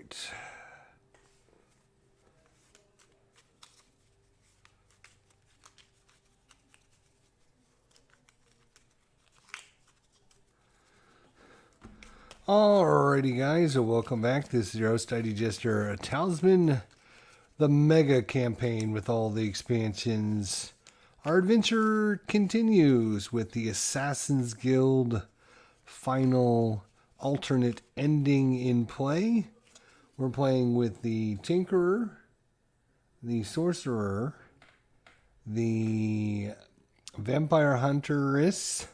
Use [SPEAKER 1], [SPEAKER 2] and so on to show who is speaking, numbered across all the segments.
[SPEAKER 1] right. Alrighty, guys, so welcome back. This is your host, ID Jester, Talisman, the mega campaign with all the expansions. Our adventure continues with the Assassin's Guild final alternate ending in play. We're playing with the Tinkerer, the Sorcerer, the Vampire Huntress,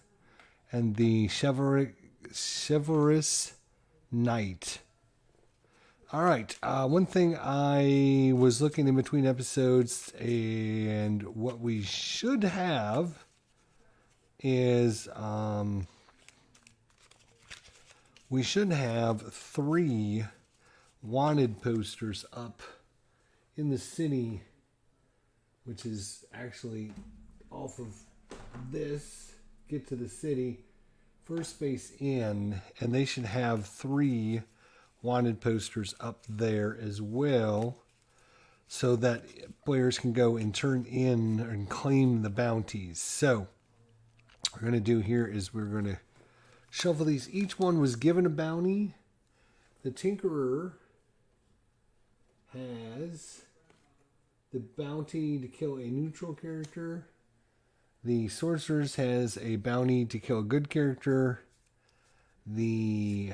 [SPEAKER 1] and the Chivalrous Knight. All right. One thing I was looking in between episodes, and what we should have is we should have 3 wanted posters up in the city, which is actually off of this. Get to the city. First space in, and they should have 3 wanted posters up there as well, so that players can go and turn in and claim the bounties. So what we're going to do here is we're going to shuffle these. Each one was given a bounty. The Tinkerer has the bounty to kill a neutral character. The Sorceress has a bounty to kill a good character. The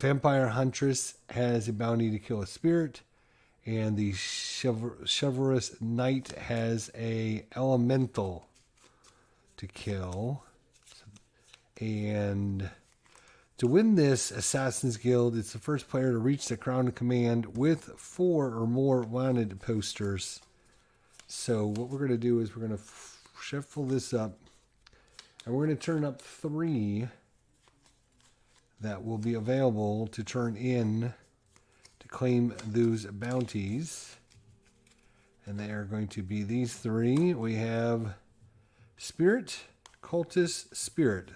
[SPEAKER 1] Vampire Huntress has a bounty to kill a spirit. And the Chivalrous Knight has a elemental to kill. And to win this Assassin's Guild, it's the first player to reach the Crown of Command with 4 or more wanted posters. So what we're going to do is we're going to shuffle this up, and we're going to turn up 3 that will be available to turn in to claim those bounties. And they are going to be these 3. We have Spirit, Cultist, Spirit.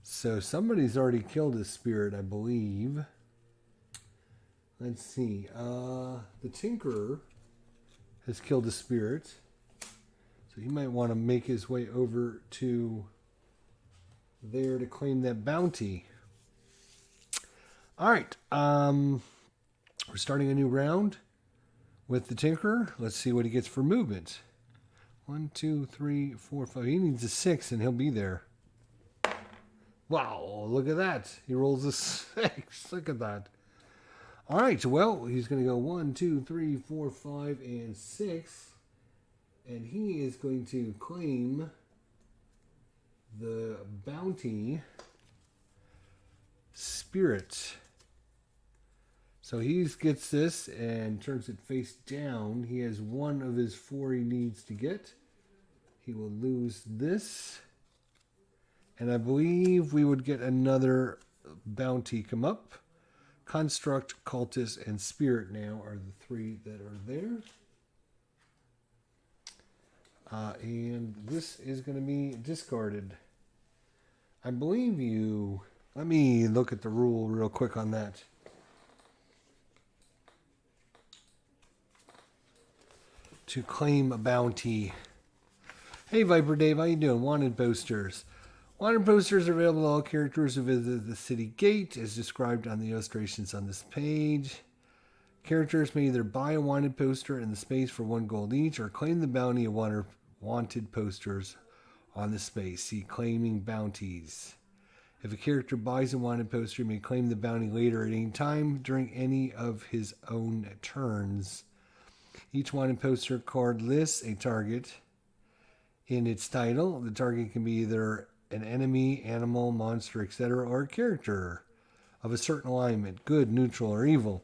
[SPEAKER 1] So somebody's already killed a Spirit, I believe. Let's see. The Tinkerer has killed a Spirit. So he might want to make his way over to there to claim that bounty. All right. We're starting a new round with the Tinkerer. Let's see what he gets for movement. 1, 2, 3, 4, 5. He needs a 6 and he'll be there. Wow, look at that. He rolls a 6. Look at that. All right, well, he's going to go 1, 2, 3, 4, 5, and 6. And he is going to claim the bounty Spirit. So he gets this and turns it face down. He has 1 of his 4 he needs to get. He will lose this. And I believe we would get another bounty come up. Construct, Cultist, and Spirit now are the 3 that are there. And this is going to be discarded. I believe you... Let me look at the rule real quick on that. To claim a bounty. Hey, Viper Dave, how you doing? Wanted posters. Wanted posters are available to all characters who visit the city gate, as described on the illustrations on this page. Characters may either buy a wanted poster in the space for 1 gold each, or claim the bounty of wanted posters on the space. See claiming bounties. If a character buys a wanted poster, he may claim the bounty later at any time during any of his own turns. Each wanted poster card lists a target in its title. The target can be either an enemy, animal, monster, etc., or a character of a certain alignment, good, neutral, or evil.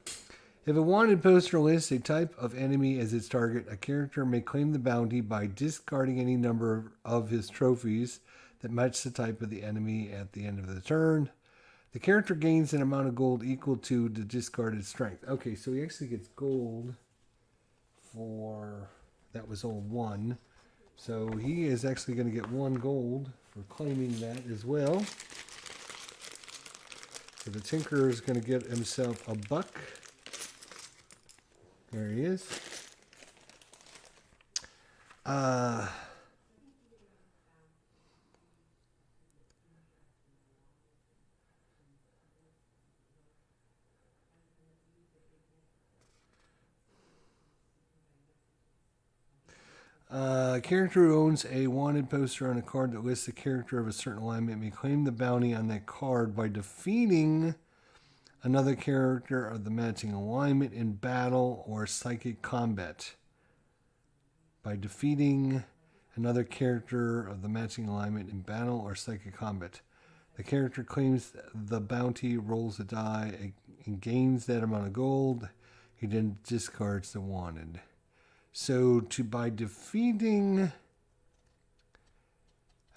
[SPEAKER 1] If a wanted poster lists a type of enemy as its target, a character may claim the bounty by discarding any number of his trophies that match the type of the enemy at the end of the turn. The character gains an amount of gold equal to the discarded strength. Okay, so he actually gets gold for... That was all 1. So he is actually going to get 1 gold for claiming that as well. So the Tinkerer is going to get himself a buck. There he is. A character who owns a wanted poster on a card that lists the character of a certain alignment may claim the bounty on that card by defeating another character of the matching alignment in battle or psychic combat. By defeating another character of the matching alignment in battle or psychic combat. The character claims the bounty, rolls a die, and gains that amount of gold. He then discards the wanted. So by defeating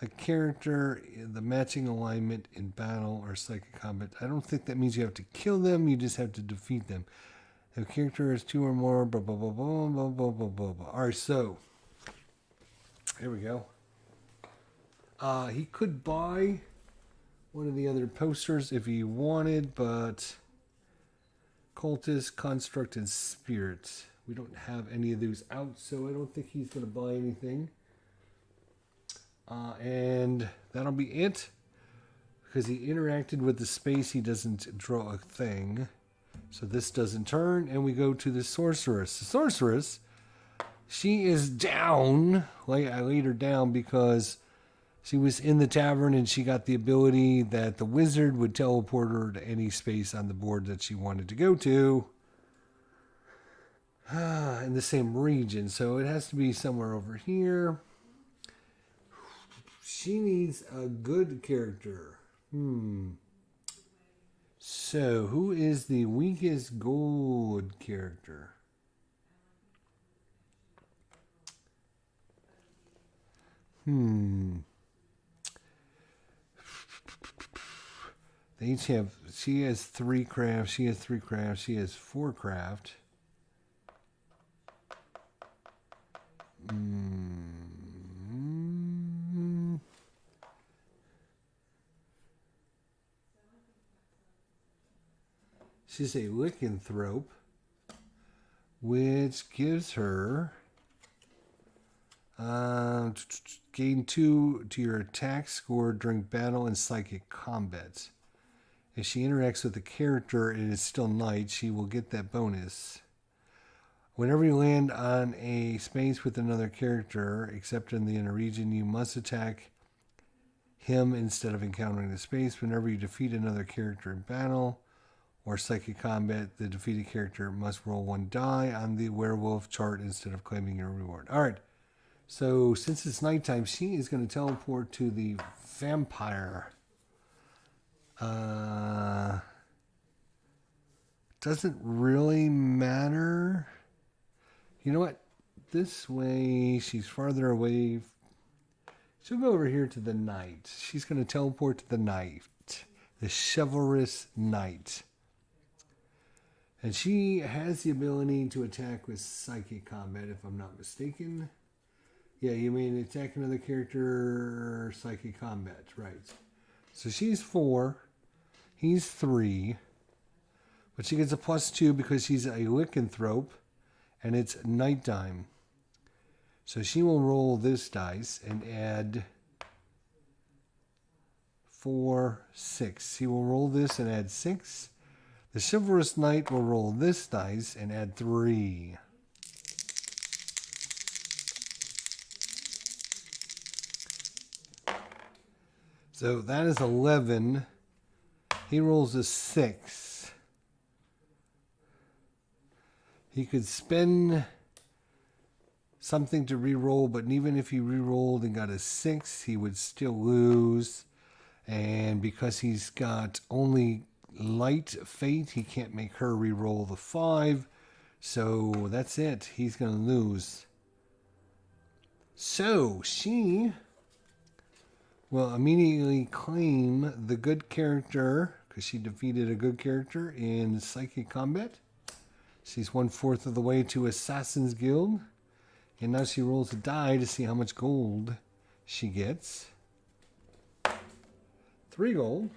[SPEAKER 1] a character in the matching alignment in battle or psychic combat, I don't think that means you have to kill them, you just have to defeat them. The character has 2 or more, blah, blah, blah, blah, blah, blah, blah, blah, blah. All right, so here we go. He could buy one of the other posters if he wanted, but Cultist, Construct, and Spirit. We don't have any of those out, so I don't think he's going to buy anything. And that'll be it. Because he interacted with the space, he doesn't draw a thing. So this doesn't turn, and we go to the Sorceress. The Sorceress, she is down. I laid her down because she was in the tavern and she got the ability that the wizard would teleport her to any space on the board that she wanted to go to. In the same region, so it has to be somewhere over here. She needs a good character. So, who is the weakest gold character? They each have, she has 3 craft, she has 3 craft, she has 4 craft. She's a lycanthrope, which gives her gain 2 to your attack score during battle and psychic combat. If she interacts with a character and is still night, she will get that bonus. Whenever you land on a space with another character, except in the inner region, you must attack him instead of encountering the space. Whenever you defeat another character in battle or psychic combat, the defeated character must roll 1 die on the werewolf chart instead of claiming your reward. All right. So since it's nighttime, she is going to teleport to the vampire. Doesn't really matter. You know what? This way, she's farther away. She'll go over here to the knight. She's going to teleport to the knight. The Chivalrous Knight. And she has the ability to attack with psychic combat, if I'm not mistaken. Yeah, you mean attack another character, psychic combat, right. So she's 4. He's 3. But she gets a +2 because she's a lycanthrope. And it's nighttime. So she will roll this dice and add 4, 6. He will roll this and add 6. The Chivalrous Knight will roll this dice and add 3. So that is 11. He rolls a 6. He could spend something to re-roll, but even if he re-rolled and got a 6, he would still lose. And because he's got only light fate, he can't make her re-roll the 5. So that's it. He's going to lose. So she will immediately claim the good character because she defeated a good character in psychic combat. She's 1/4 of the way to Assassin's Guild. And now she rolls a die to see how much gold she gets. 3 gold.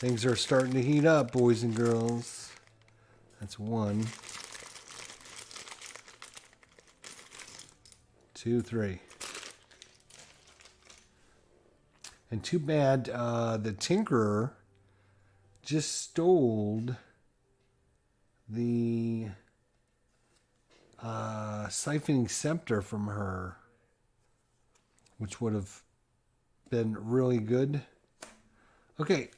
[SPEAKER 1] Things are starting to heat up, boys and girls. That's 1, 2, 3. And too bad the Tinkerer just stole the Siphoning Scepter from her, which would have been really good. Okay,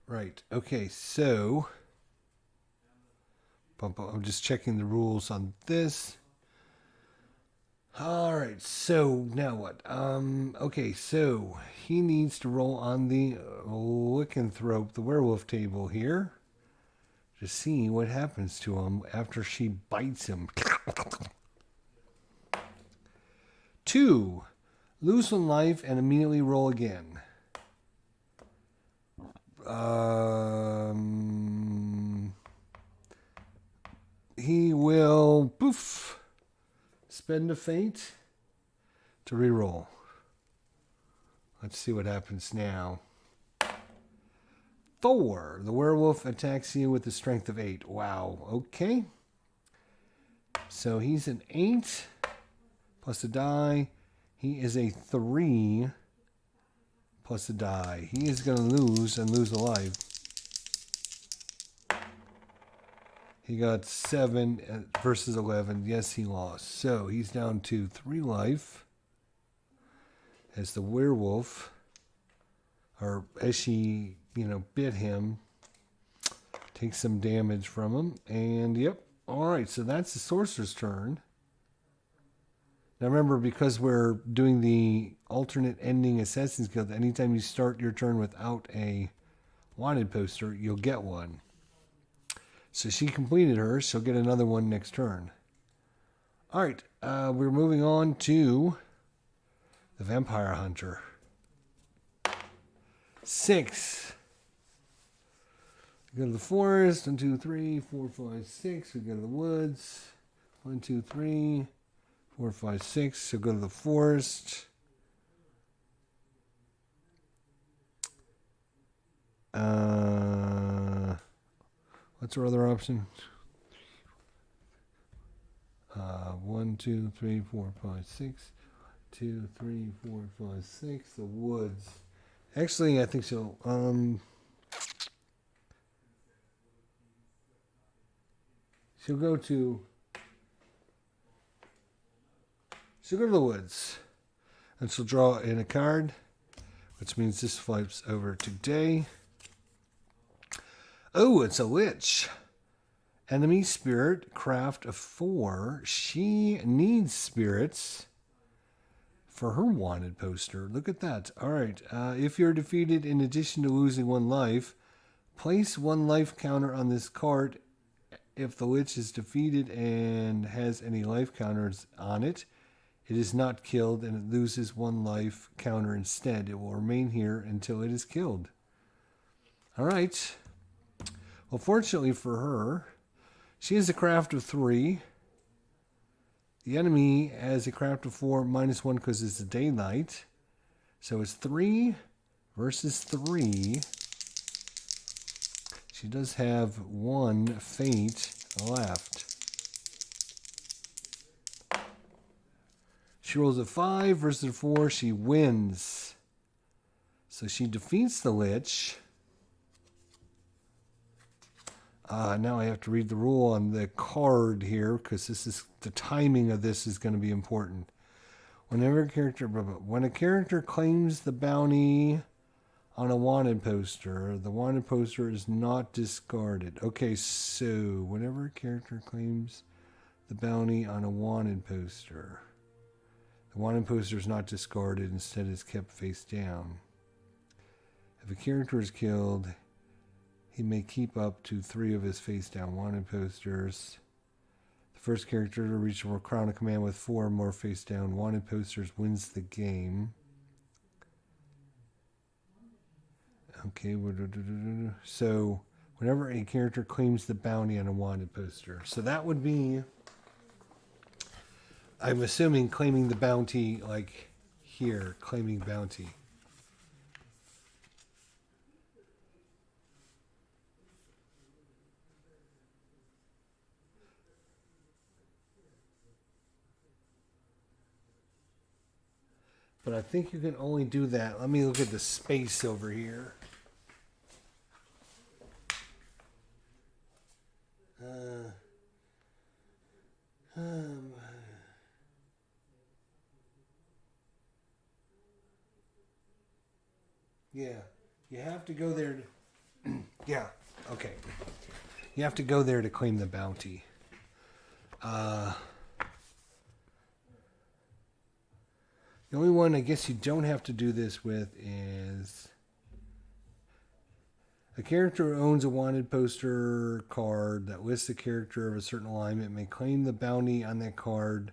[SPEAKER 1] right. Okay, so I'm just checking the rules on this. All right, so now what? Okay, so he needs to roll on the Lycanthrope, the werewolf table here, to see what happens to him after she bites him. 2, lose 1 life and immediately roll again. He will spend a fate to reroll. Let's see what happens now. 4, the werewolf attacks you with a strength of 8. Wow, okay. So he's an 8 plus a die. He is a 3 plus a die. He is going to lose and lose a life. He got 7 versus 11. Yes, he lost. So he's down to 3 life. As the werewolf, or as she, bit him, takes some damage from him. And yep. All right. So that's the sorcerer's turn. Now remember, because we're doing the alternate ending Assassin's Guild, anytime you start your turn without a wanted poster, you'll get one. So she completed hers. She'll get another one next turn. All right. We're moving on to the Vampire Hunter. 6. We go to the forest. 1, 2, 3, 4, 5, 6. We go to the woods. 1, 2, 3, 4, 5, 6. So go to the forest. What's our other option? 1, 2, 3, 4, 5, 6. 2, 3, 4, 5, 6. The woods. Actually, I think so. She'll go to the woods. And she'll draw in a card, which means this flips over to Day. Oh, it's a lich. Enemy spirit, craft of 4. She needs spirits for her wanted poster. Look at that. All right. If you're defeated, in addition to losing 1 life, place 1 life counter on this card. If the lich is defeated and has any life counters on it, it is not killed and it loses 1 life counter instead. It will remain here until it is killed. All right. Well, fortunately for her, she has a craft of 3. The enemy has a craft of 4, -1 because it's a daylight. So it's 3 versus 3. She does have 1 fate left. She rolls a 5 versus a 4. She wins. So she defeats the lich. Now I have to read the rule on the card here because the timing of this is going to be important. When a character claims the bounty on a wanted poster, the wanted poster is not discarded. Okay, so whenever a character claims the bounty on a wanted poster, the wanted poster is not discarded, instead is kept face down. If a character is killed, he may keep up to 3 of his face down wanted posters. The first character to reach a crown of command with 4 or more face down wanted posters wins the game. Okay, so whenever a character claims the bounty on a wanted poster. So that would be, I'm assuming, claiming the bounty like here, claiming bounty. But I think you can only do that. Let me look at the space over here. Yeah, you have to go there. Yeah, okay. You have to go there to claim the bounty. The only one I guess you don't have to do this with is a character who owns a wanted poster card that lists a character of a certain alignment may claim the bounty on that card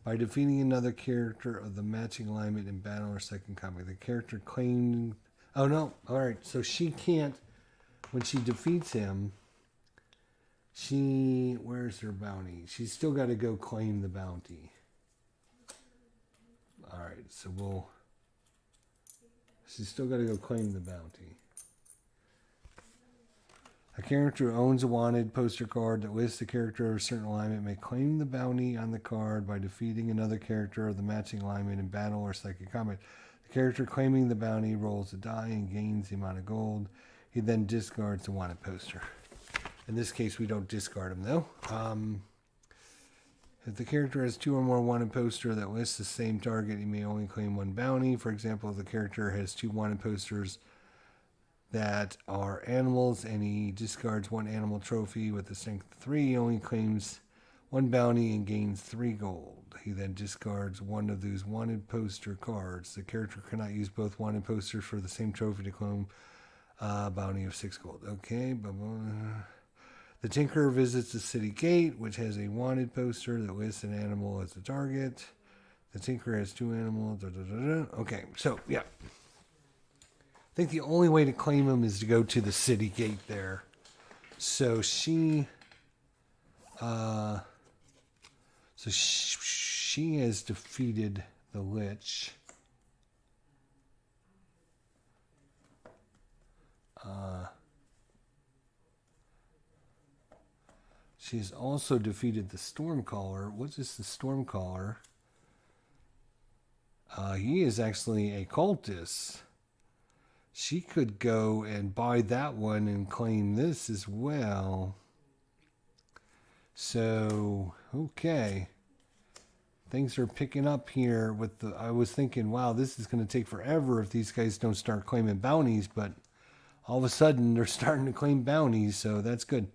[SPEAKER 1] by defeating another character of the matching alignment in battle or second combat. The character claimed... Oh, no. All right. So she can't... When she defeats him, she... Where's her bounty? She's still got to go claim the bounty. All right. So we'll... She's still got to go claim the bounty. A character who owns a wanted poster card that lists the character of a certain alignment may claim the bounty on the card by defeating another character of the matching alignment in battle or second combat. The character claiming the bounty rolls a die and gains the amount of gold. He then discards the wanted poster. In this case, we don't discard him, though. If the character has two or more wanted poster that lists the same target, he may only claim one bounty. For example, if the character has two wanted posters that are animals and he discards one animal trophy with a strength 3, he only claims one bounty and gains 3 gold. He then discards one of those wanted poster cards. The character cannot use both wanted posters for the same trophy to claim a bounty of 6 gold. Okay. The Tinkerer visits the city gate, which has a wanted poster that lists an animal as a target. The Tinkerer has 2 animals. Okay, so yeah. I think the only way to claim him is to go to the city gate there. So she has defeated the Lich. She's also defeated the Stormcaller. What is the Stormcaller? He is actually a cultist. She could go and buy that one and claim this as well. So, okay. Things are picking up here with the... I was thinking, wow, this is going to take forever if these guys don't start claiming bounties, but all of a sudden they're starting to claim bounties, so that's good.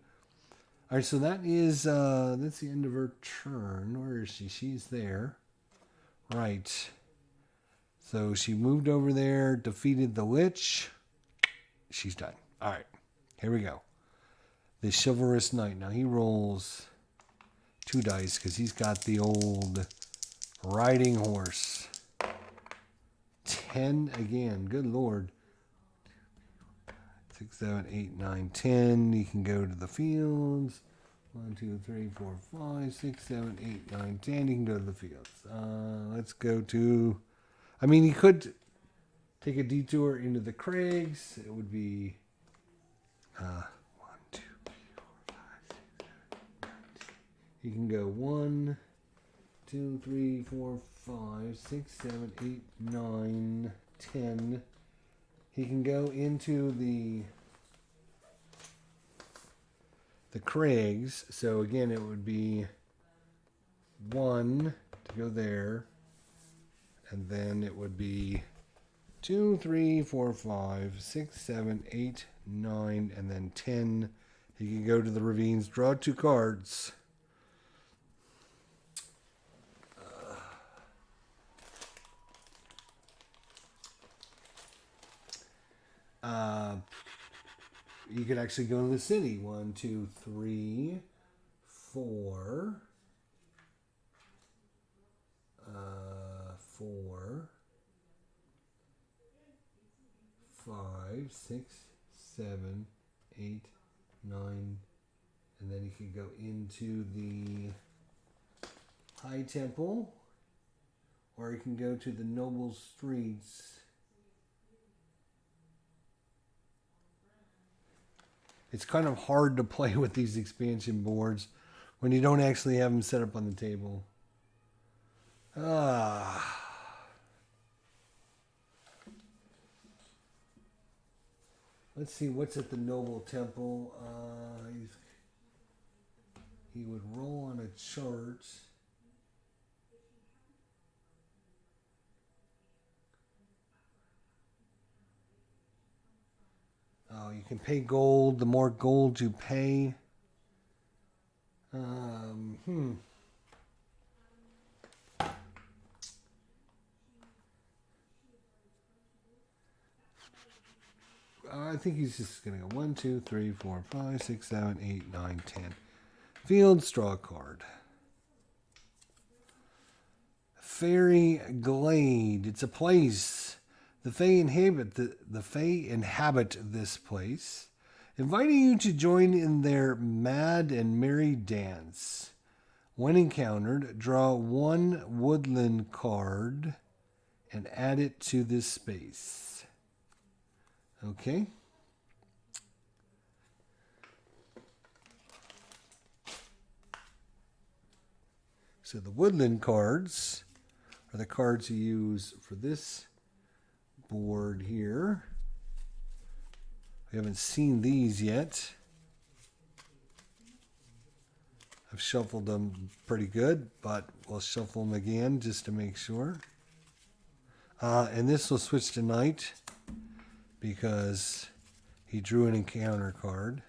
[SPEAKER 1] All right, so that is, that's the end of her turn. Where is she? She's there. Right. So she moved over there, defeated the Lich. She's done. All right, here we go. The Chivalrous Knight. Now he rolls 2 dice because he's got the old riding horse. 10 again. Good Lord. 6, 7, 8, 9, 10. He can go to the fields. 1, 2, 3, 4, 5, 6, 7, 8, 9, 10. He can go to the fields. Let's go to... I mean, he could take a detour into the Craigs. It would be 1, 2, 3, 4, 5, 6, 7, 8, 9, 10. He can go 1, 2, 3, 4, 5, 6, 7, 8, 9, 10. He can go into the Craigs. So again, it would be 1 to go there. And then it would be 2, 3, 4, 5, 6, 7, 8, 9, and then 10. He can go to the ravines, draw 2 cards. You could actually go to the city. 1, 2, 3, 4. 4, 5, 5, 6, 7, 8, 9, and then he can go into the High Temple, or he can go to the Noble Streets. It's kind of hard to play with these expansion boards when you don't actually have them set up on the table. Let's see what's at the Noble Temple. He would roll on a chart. Oh, you can pay gold. The more gold you pay. I think he's just going to go 1, 2, 3, 4, 5, 6, 7, 8, 9, 10. Field, straw card. Fairy Glade. It's a place. The Fae inhabit this place, inviting you to join in their mad and merry dance. When encountered, draw 1 woodland card and add it to this space. Okay. So the woodland cards are the cards you use for this board here. We haven't seen these yet. I've shuffled them pretty good, but we'll shuffle them again just to make sure. And this will switch to Knight because he drew an encounter card.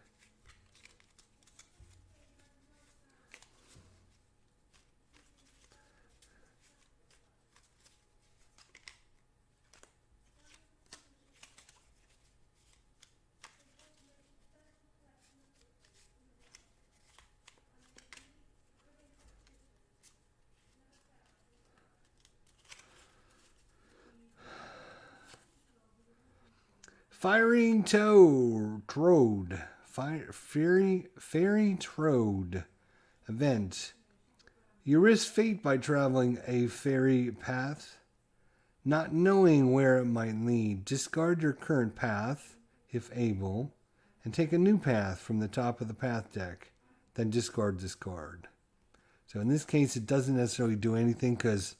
[SPEAKER 1] Fireline Trode. Fairy Trode event. You risk fate by traveling a fairy path, not knowing where it might lead. Discard your current path, if able, and take a new path from the top of the path deck. Then discard this card. So in this case, it doesn't necessarily do anything because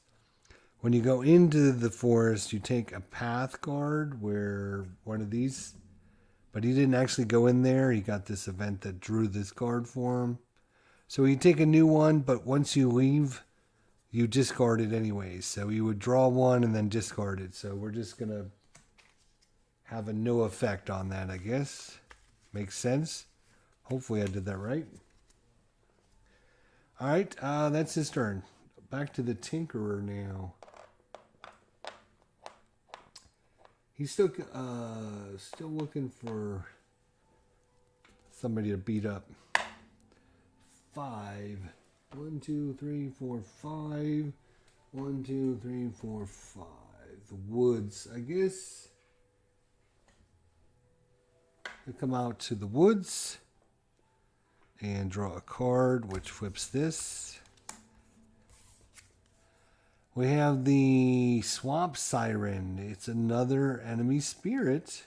[SPEAKER 1] when you go into the forest, you take a path card where one of these, but he didn't actually go in there. He got this event that drew this card for him. So you take a new one, but once you leave, you discard it anyways. So you would draw one and then discard it. So we're just going to have a no effect on that, I guess. Makes sense. Hopefully I did that right. All right, that's his turn. Back to the Tinkerer now. He's still looking for somebody to beat up. 5. 1, 2, 3, 4, 5. 1, 2, 3, 4, 5. The woods, I guess. We come out to the woods and draw a card, which flips this. We have the Swamp Siren. It's another enemy spirit.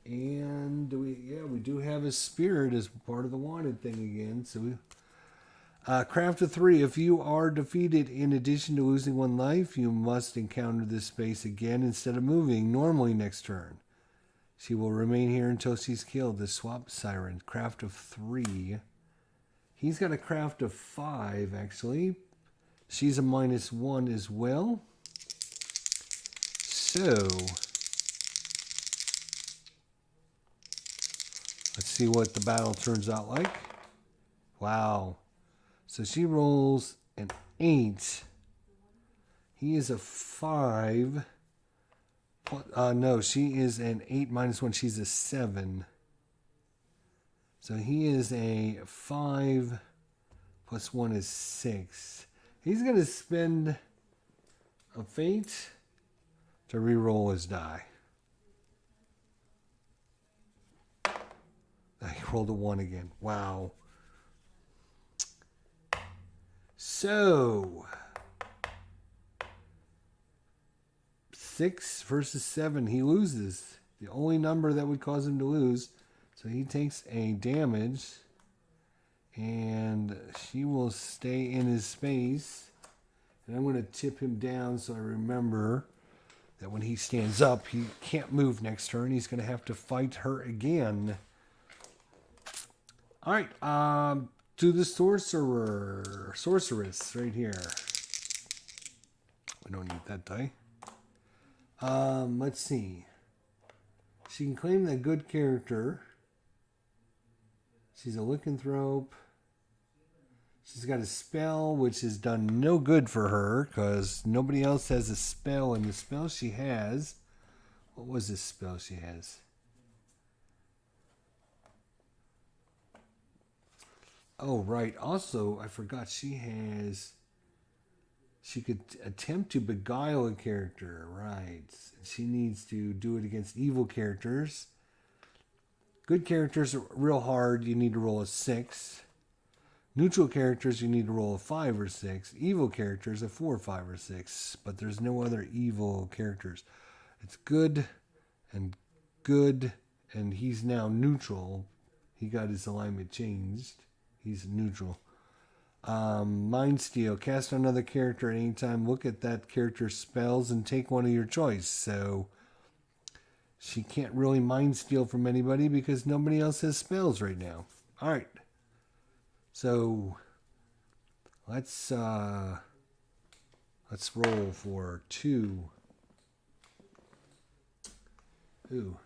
[SPEAKER 1] And we do have a spirit as part of the wanted thing again. So we craft a 3. If you are defeated, in addition to losing 1 life, you must encounter this space again instead of moving normally next turn. She will remain here until she's killed. The Swamp Siren. Craft of 3. He's got a craft of 5, actually. She's a -1 as well. So let's see what the battle turns out like. Wow. So she rolls an 8. He is a 5. No, she is an 8 -1. She's a 7. So he is a 5 + 1 is 6. He's going to spend a fate to re-roll his die. rolled a 1 again. Wow. So, 6 versus 7, he loses. The only number that would cause him to lose. So he takes a damage. And she will stay in his space. And I'm going to tip him down so I remember that when he stands up, he can't move next turn. He's going to have to fight her again. All right. To the Sorcerer Sorceress right here. We don't need that die. Let's see. She can claim that good character. She's a lycanthrope. She's got a spell which has done no good for her because nobody else has a spell. And the spell she has... What was this spell she has? Oh, right. Also, I forgot she has... She could attempt to beguile a character. Right. She needs to do it against evil characters. Good characters are real hard. You need to roll a 6. Neutral characters, you need to roll a 5 or 6. Evil characters, a 4, 5, or 6. But there's no other evil characters. It's good, and he's now neutral. He got his alignment changed. He's neutral. Mind Steal. Cast another character at any time. Look at that character's spells and take one of your choice. So she can't really Mind Steal from anybody because nobody else has spells right now. All right. So let's roll for 2. Ooh.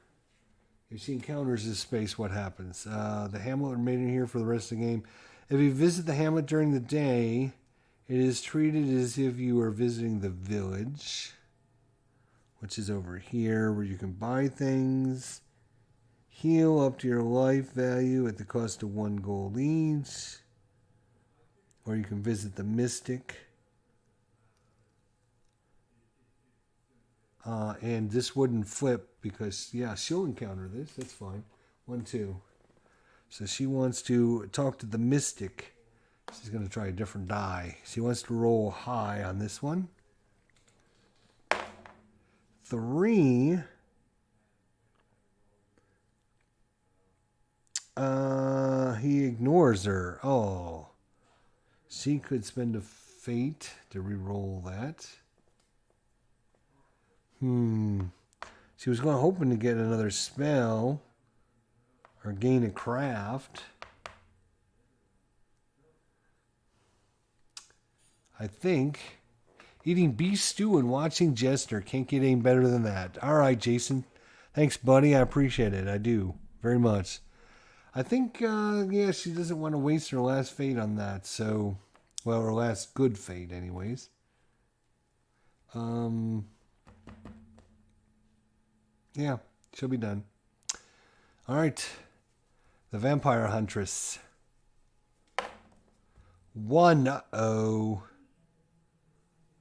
[SPEAKER 1] If she encounters this space, what happens? The hamlet remain here for the rest of the game. If you visit the hamlet during the day, it is treated as if you were visiting the village, which is over here where you can buy things. Heal up to your life value at the cost of 1 gold each. Or you can visit the Mystic. And this wouldn't flip because, yeah, she'll encounter this. That's fine. 1, 2. So she wants to talk to the Mystic. She's going to try a different die. She wants to roll high on this one. 3. He ignores her. Oh. She could spend a fate to re-roll that. She was hoping to get another spell or gain a craft. I think eating beef stew and watching Jester. Can't get any better than that. All right, Jason. Thanks, buddy. I appreciate it. I do. Very much. I think, yeah, she doesn't want to waste her last fate on that. So, well, her last good fate anyways. Yeah, she'll be done. All right. The Vampire Huntress. 1. Uh-oh.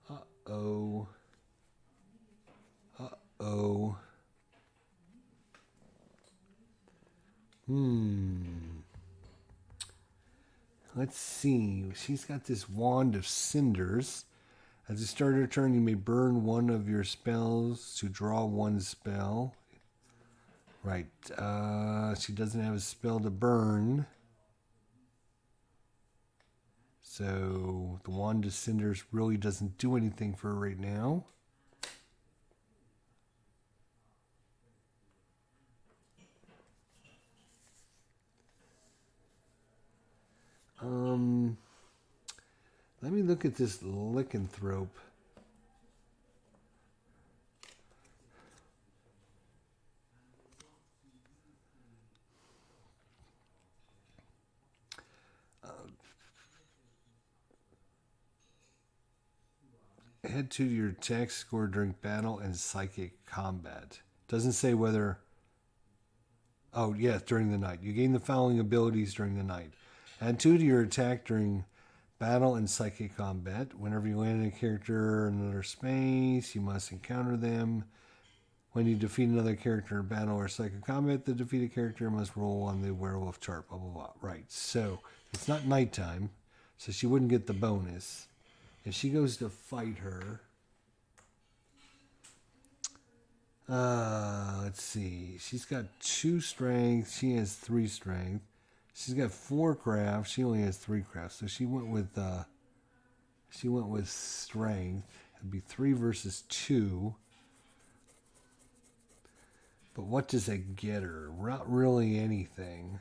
[SPEAKER 1] Uh-oh. Uh-oh. Let's see. She's got this Wand of Cinders. As you start her turn, you may burn one of your spells to draw 1 spell. Right. She doesn't have a spell to burn. So the Wand of Cinders really doesn't do anything for her right now. Let me look at this lycanthrope. Add 2 to your attack score during battle and psychic combat. Doesn't say whether... Oh, yes, during the night. You gain the following abilities during the night. Add 2 to your attack during battle and psychic combat. Whenever you land a character in another space, you must encounter them When you defeat another character in battle or psychic combat, the defeated character must roll on the werewolf chart, blah, blah, blah. Right, so it's not nighttime, so she wouldn't get the bonus. If she goes to fight her, let's see. She's got 2 strength. She has 3 strength. She's got 4 craft. She only has 3 craft. So she went with strength. It'd be 3 versus 2. But what does it get her? Not really anything.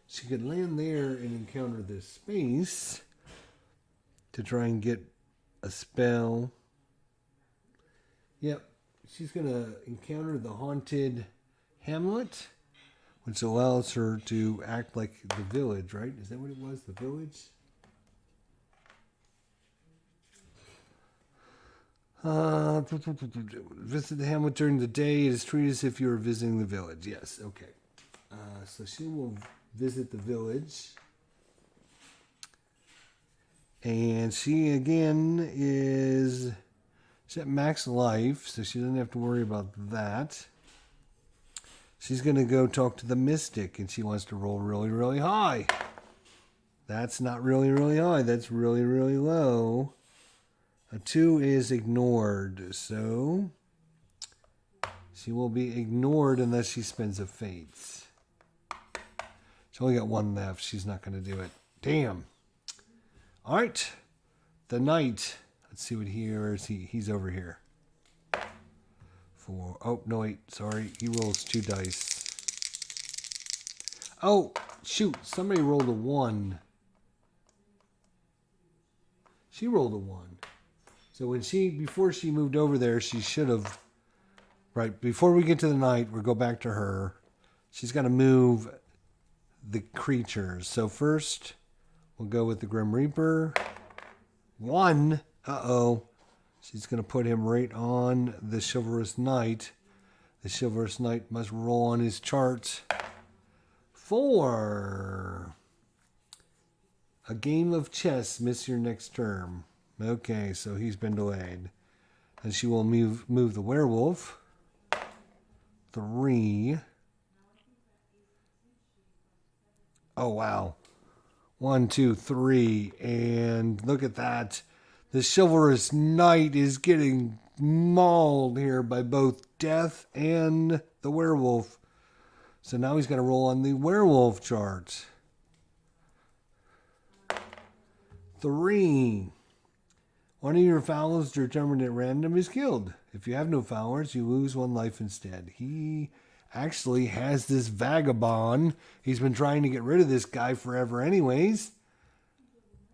[SPEAKER 1] She could land there and encounter this space to try and get a spell. Yep, she's going to encounter the haunted hamlet, which allows her to act like the village, right? Is that what it was, the village? Visit the hamlet during the day. It is treated as if you were visiting the village. Yes, okay. So she will visit the village. And she, again, she's at max life, so she doesn't have to worry about that. She's going to go talk to the mystic, and she wants to roll really, really high. That's not really, really high. That's really, really low. A 2 is ignored, so she will be ignored unless she spends a fates. She's only got 1 left. She's not going to do it. Damn. All right. The knight. Let's see what where is he? He's over here. 4. Oh, no, wait. Sorry. He rolls 2 dice. Oh, shoot. Somebody rolled a 1. She rolled a 1. So before she moved over there, she should have, right, before we get to the knight, we'll go back to her. She's got to move the creatures. So first, we'll go with the Grim Reaper. 1. Uh-oh. She's going to put him right on the Chivalrous Knight. The Chivalrous Knight must roll on his chart. 4. A game of chess, miss your next term. Okay, so he's been delayed. And she will move the werewolf. 3. Oh, wow. 1, 2, 3. And look at that. The Chivalrous Knight is getting mauled here by both death and the werewolf. So now he's got to roll on the werewolf chart. 3. One of your followers determined at random is killed. If you have no followers, you lose 1 life instead. He actually has this vagabond. He's been trying to get rid of this guy forever anyways.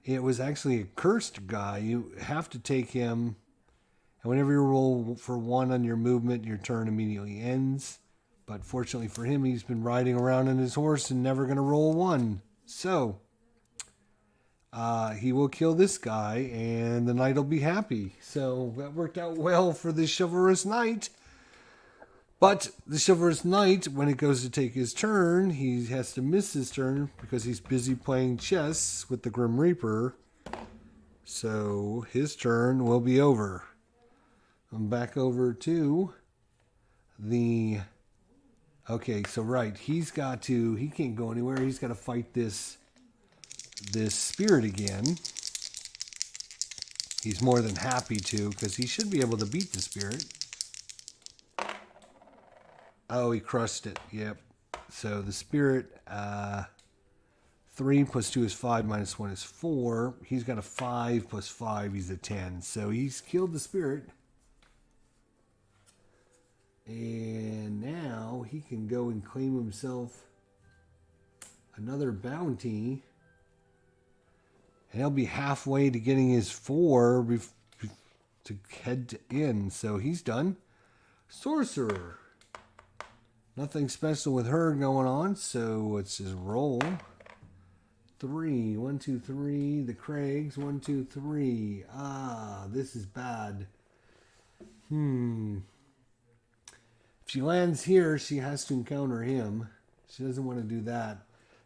[SPEAKER 1] It was actually a cursed guy. You have to take him. And whenever you roll for 1 on your movement, your turn immediately ends. But fortunately for him, he's been riding around on his horse and never going to roll 1. So he will kill this guy, and the knight will be happy. So that worked out well for the Chivalrous Knight. But the Chivalrous Knight, when it goes to take his turn, he has to miss his turn because he's busy playing chess with the Grim Reaper. So his turn will be over. I'm back over to the... Okay, so right, he can't go anywhere. He's got to fight this spirit again. He's more than happy to, because he should be able to beat the spirit. Oh, he crushed it. Yep. So the spirit, 3 plus 2 is 5, minus 1 is 4. He's got a 5 plus 5, he's a 10. So he's killed the spirit. And now he can go and claim himself another bounty. And he'll be halfway to getting his 4 to head in. So he's done. Sorcerer. Nothing special with her going on, so let's just roll. 3. 1, 2, 3. The Craigs. 1, 2, 3. Ah, this is bad. If she lands here, she has to encounter him. She doesn't want to do that.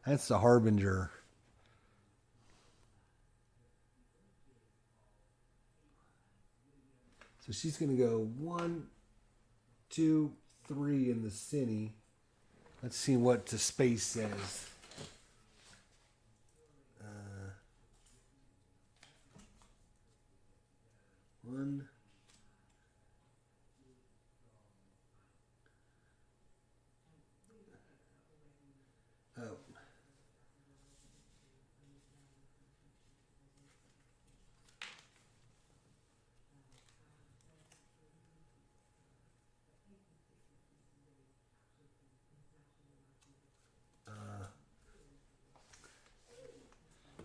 [SPEAKER 1] That's the Harbinger. So she's going to go 1, 2, 3 in the city. Let's see what the space says. One. Oh.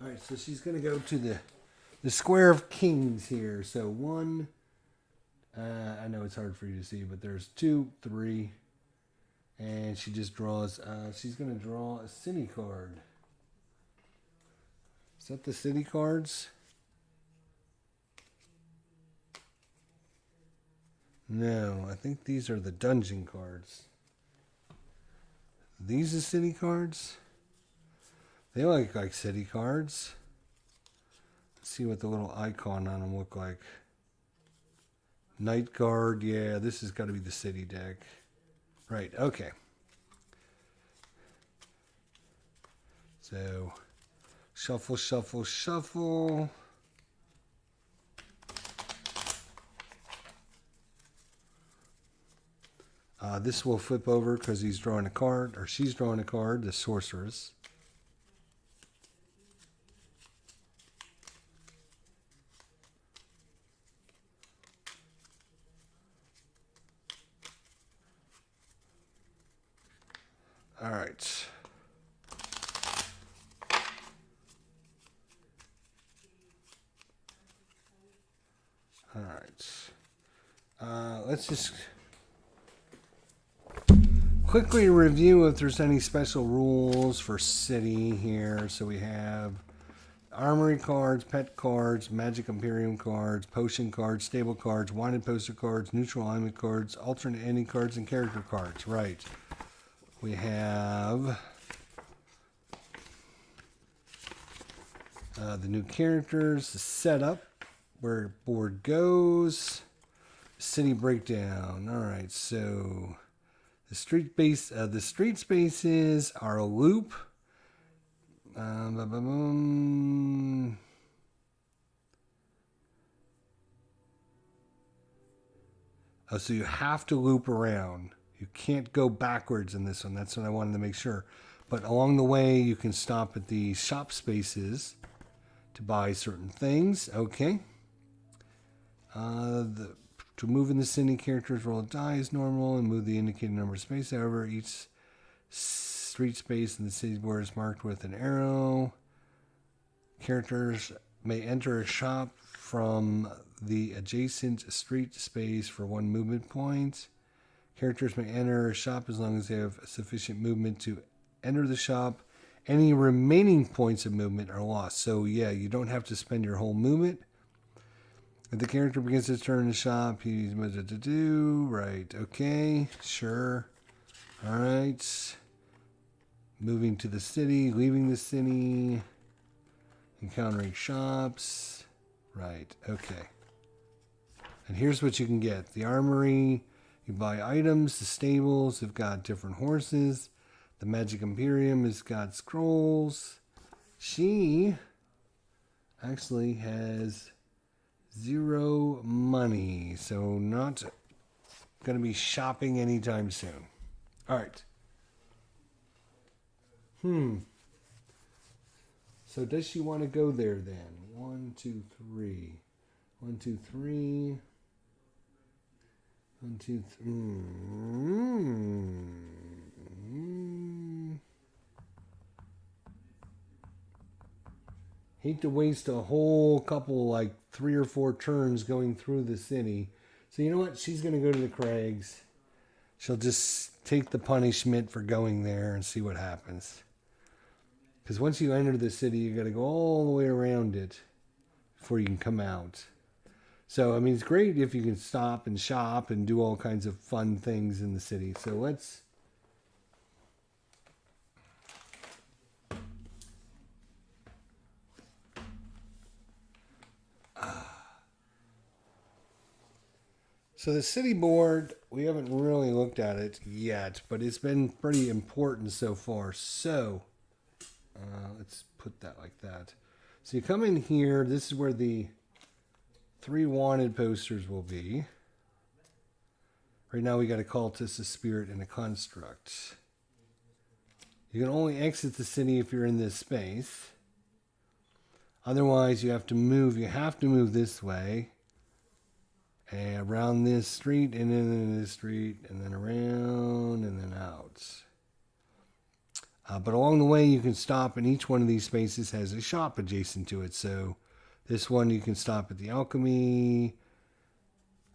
[SPEAKER 1] All right, so she's going to go to the square of kings here. So 1, I know it's hard for you to see, but there's 2, 3, and she just draws, she's going to draw a city card. Is that the city cards? No, I think these are the dungeon cards. These are city cards? They look like city cards. Let's see what the little icon on them look like. Night Guard, yeah, this has got to be the city deck. Right, okay. So, shuffle, shuffle, shuffle. This will flip over because he's drawing a card, or she's drawing a card, the Sorceress. All right. All right. Let's just quickly review if there's any special rules for city here. So we have armory cards, pet cards, Magic Emporium cards, potion cards, stable cards, wanted poster cards, neutral alignment cards, alternate ending cards, and character cards. Right. We have the new characters, the setup, where board goes, city breakdown. All right, so the street spaces are a loop. Oh, so you have to loop around. You can't go backwards in this one. That's what I wanted to make sure. But along the way, you can stop at the shop spaces to buy certain things. Okay. To move in the city, characters roll a die as normal and move the indicated number of space. However, each street space in the city board is marked with an arrow. Characters may enter a shop from the adjacent street space for 1 movement point. Characters may enter a shop as long as they have sufficient movement to enter the shop. Any remaining points of movement are lost. So, yeah, you don't have to spend your whole movement. If the character begins his turn in the shop, he's what to do. Right, okay, sure. All right. Moving to the city, leaving the city, encountering shops. Right, okay. And here's what you can get. The armory, you buy items. The stables have got different horses. The Magic Emporium has got scrolls. She actually has 0 money, so not going to be shopping anytime soon. All right. So does she want to go there then? 1, 2, 3. 1, 2, 3. 1, 2, 3. Hate to waste a whole couple, like 3 or 4 turns going through the city. So you know what? She's going to go to the Craigs. She'll just take the punishment for going there and see what happens. Because once you enter the city, you got to go all the way around it before you can come out. So, I mean, it's great if you can stop and shop and do all kinds of fun things in the city. So let's... So the city board, we haven't really looked at it yet, but it's been pretty important so far. So let's put that like that. So you come in here. This is where the 3 wanted posters will be. Right now we got a cultist, a spirit, and a construct. You can only exit the city if you're in this space. Otherwise, you have to move. You have to move this way. And around this street, and then in this street, and then around, and then out. But along the way, you can stop, and each one of these spaces has a shop adjacent to it. So this one, you can stop at the alchemy.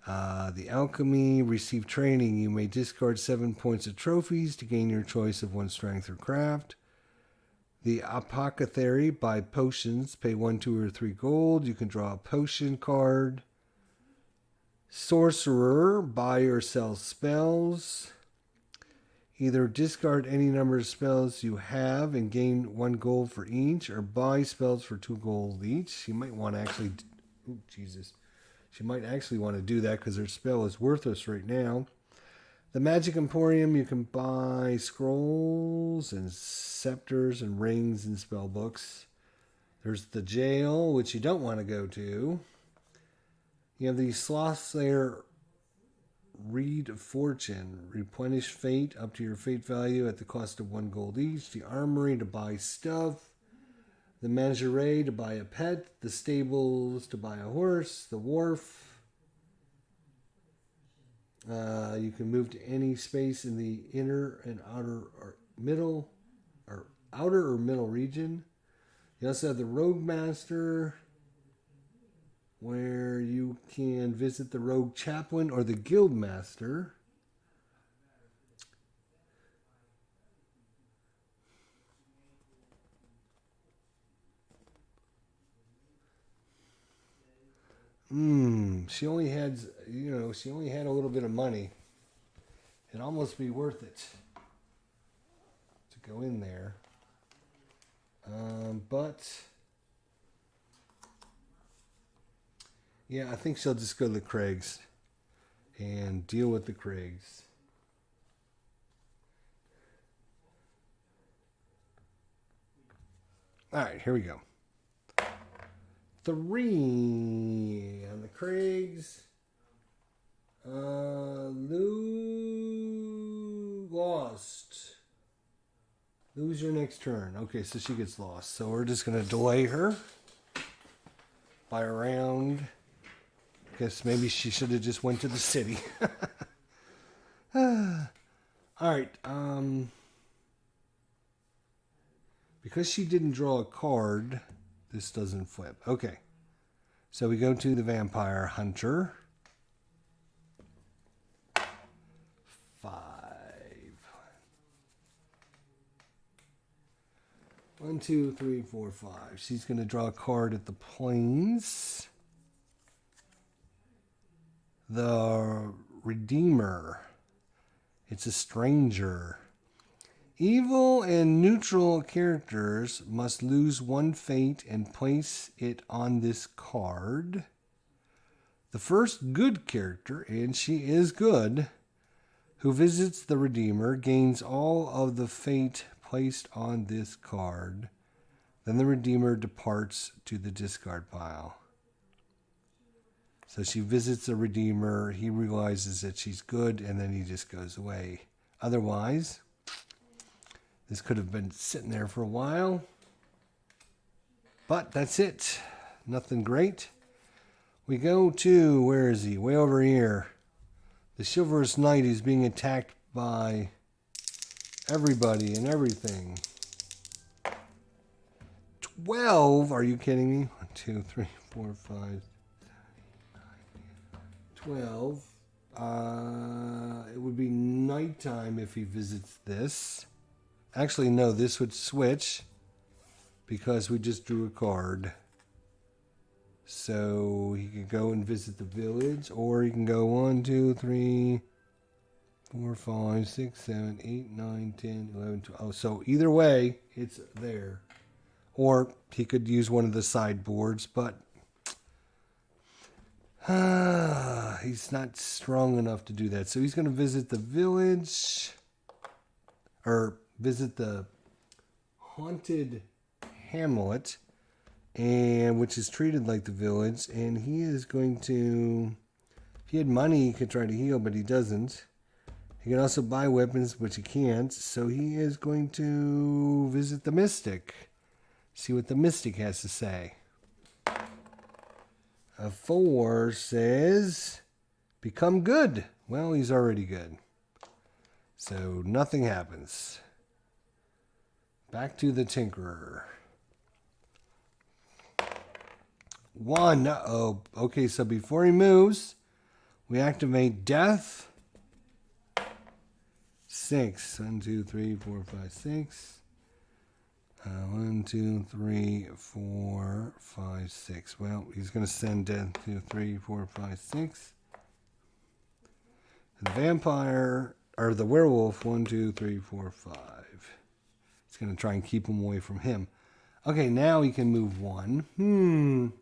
[SPEAKER 1] The alchemy, receive training. You may discard 7 points of trophies to gain your choice of 1 strength or craft. The apothecary, buy potions. Pay 1, 2, or 3 gold. You can draw a potion card. Sorcerer, buy or sell spells. Either discard any number of spells you have and gain 1 gold for each, or buy spells for 2 gold each. You might want to actually... Oh, Jesus. She might actually want to do that because her spell is worthless right now. The Magic Emporium, you can buy scrolls and scepters and rings and spell books. There's the jail, which you don't want to go to. You have the Slothslayer Reed of Fortune. Replenish fate up to your fate value at the cost of 1 gold each. The Armory to buy stuff. The Menagerie to buy a pet. The Stables to buy a horse. The Wharf. You can move to any space in the inner and outer or middle or outer or middle region. You also have the Rogue Master, where you can visit the Rogue Chaplain or the Guild Master. She only had, she only had a little bit of money. It'd almost be worth it to go in there. But yeah, I think she'll just go to the Craigs and deal with the Craigs. All right, here we go. 3 on the Craigs. Lost. Lose your next turn. Okay, so she gets lost. So we're just going to delay her by a round. Guess maybe she should have just went to the city. All right. Because she didn't draw a card, this doesn't flip. Okay. So we go to the Vampire Hunter. 5. 1, 2, 3, 4, 5. She's going to draw a card at the Plains. The Redeemer. It's a stranger. Evil and neutral characters must lose 1 fate and place it on this card. The first good character, and she is good, who visits the Redeemer gains all of the fate placed on this card. Then the Redeemer departs to the discard pile. So she visits the Redeemer, he realizes that she's good, and then he just goes away. Otherwise, this could have been sitting there for a while. But that's it. Nothing great. We go to, where is he? Way over here. The Chivalrous Knight is being attacked by everybody and everything. 12? Are you kidding me? 1, 2, 3, 4, 5... 12. It would be nighttime if he visits this. Actually, no, this would switch because we just drew a card. So he could go and visit the village, or he can go 1, 2, 3, 4, 5, 6, 7, 8, 9, 10, 11, 12. Oh, so either way, it's there. Or he could use one of the sideboards, but He's not strong enough to do that. So he's going to visit the village. Or visit the haunted hamlet. And which is treated like the village. And he is going to... If he had money, he could try to heal, but he doesn't. He can also buy weapons, which he can't. So he is going to visit the mystic. See what the mystic has to say. A 4 says, become good. Well, he's already good. So nothing happens. Back to the Tinkerer. 1. Uh-oh. Okay, so before he moves, we activate Death. 6. 1, 2, 3, 4, 5, 6. 1, 2, 3, 4, 5, 6. Well, he's going to send Death 2, 3, 4, 5, 6. And the vampire, or the werewolf, 1, 2, 3, 4, 5. He's going to try and keep him away from him. Okay, now he can move 1.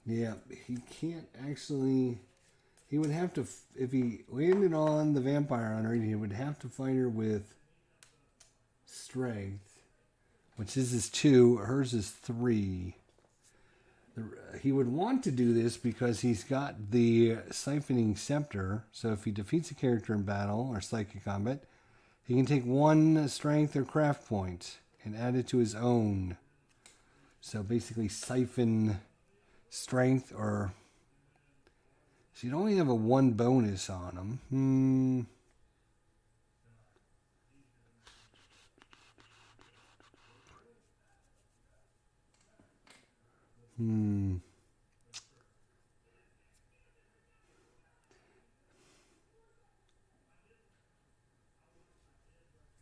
[SPEAKER 1] Yeah, he can't actually... He would have to... If he landed on the Vampire Hunter, he would have to fight her with Strength, which is 2. Hers is 3. He would want to do this because he's got the Siphoning Scepter. So if he defeats a character in battle or psychic combat, he can take 1 strength or craft point and add it to his own. So basically siphon strength, or... So you'd only have a 1 bonus on him.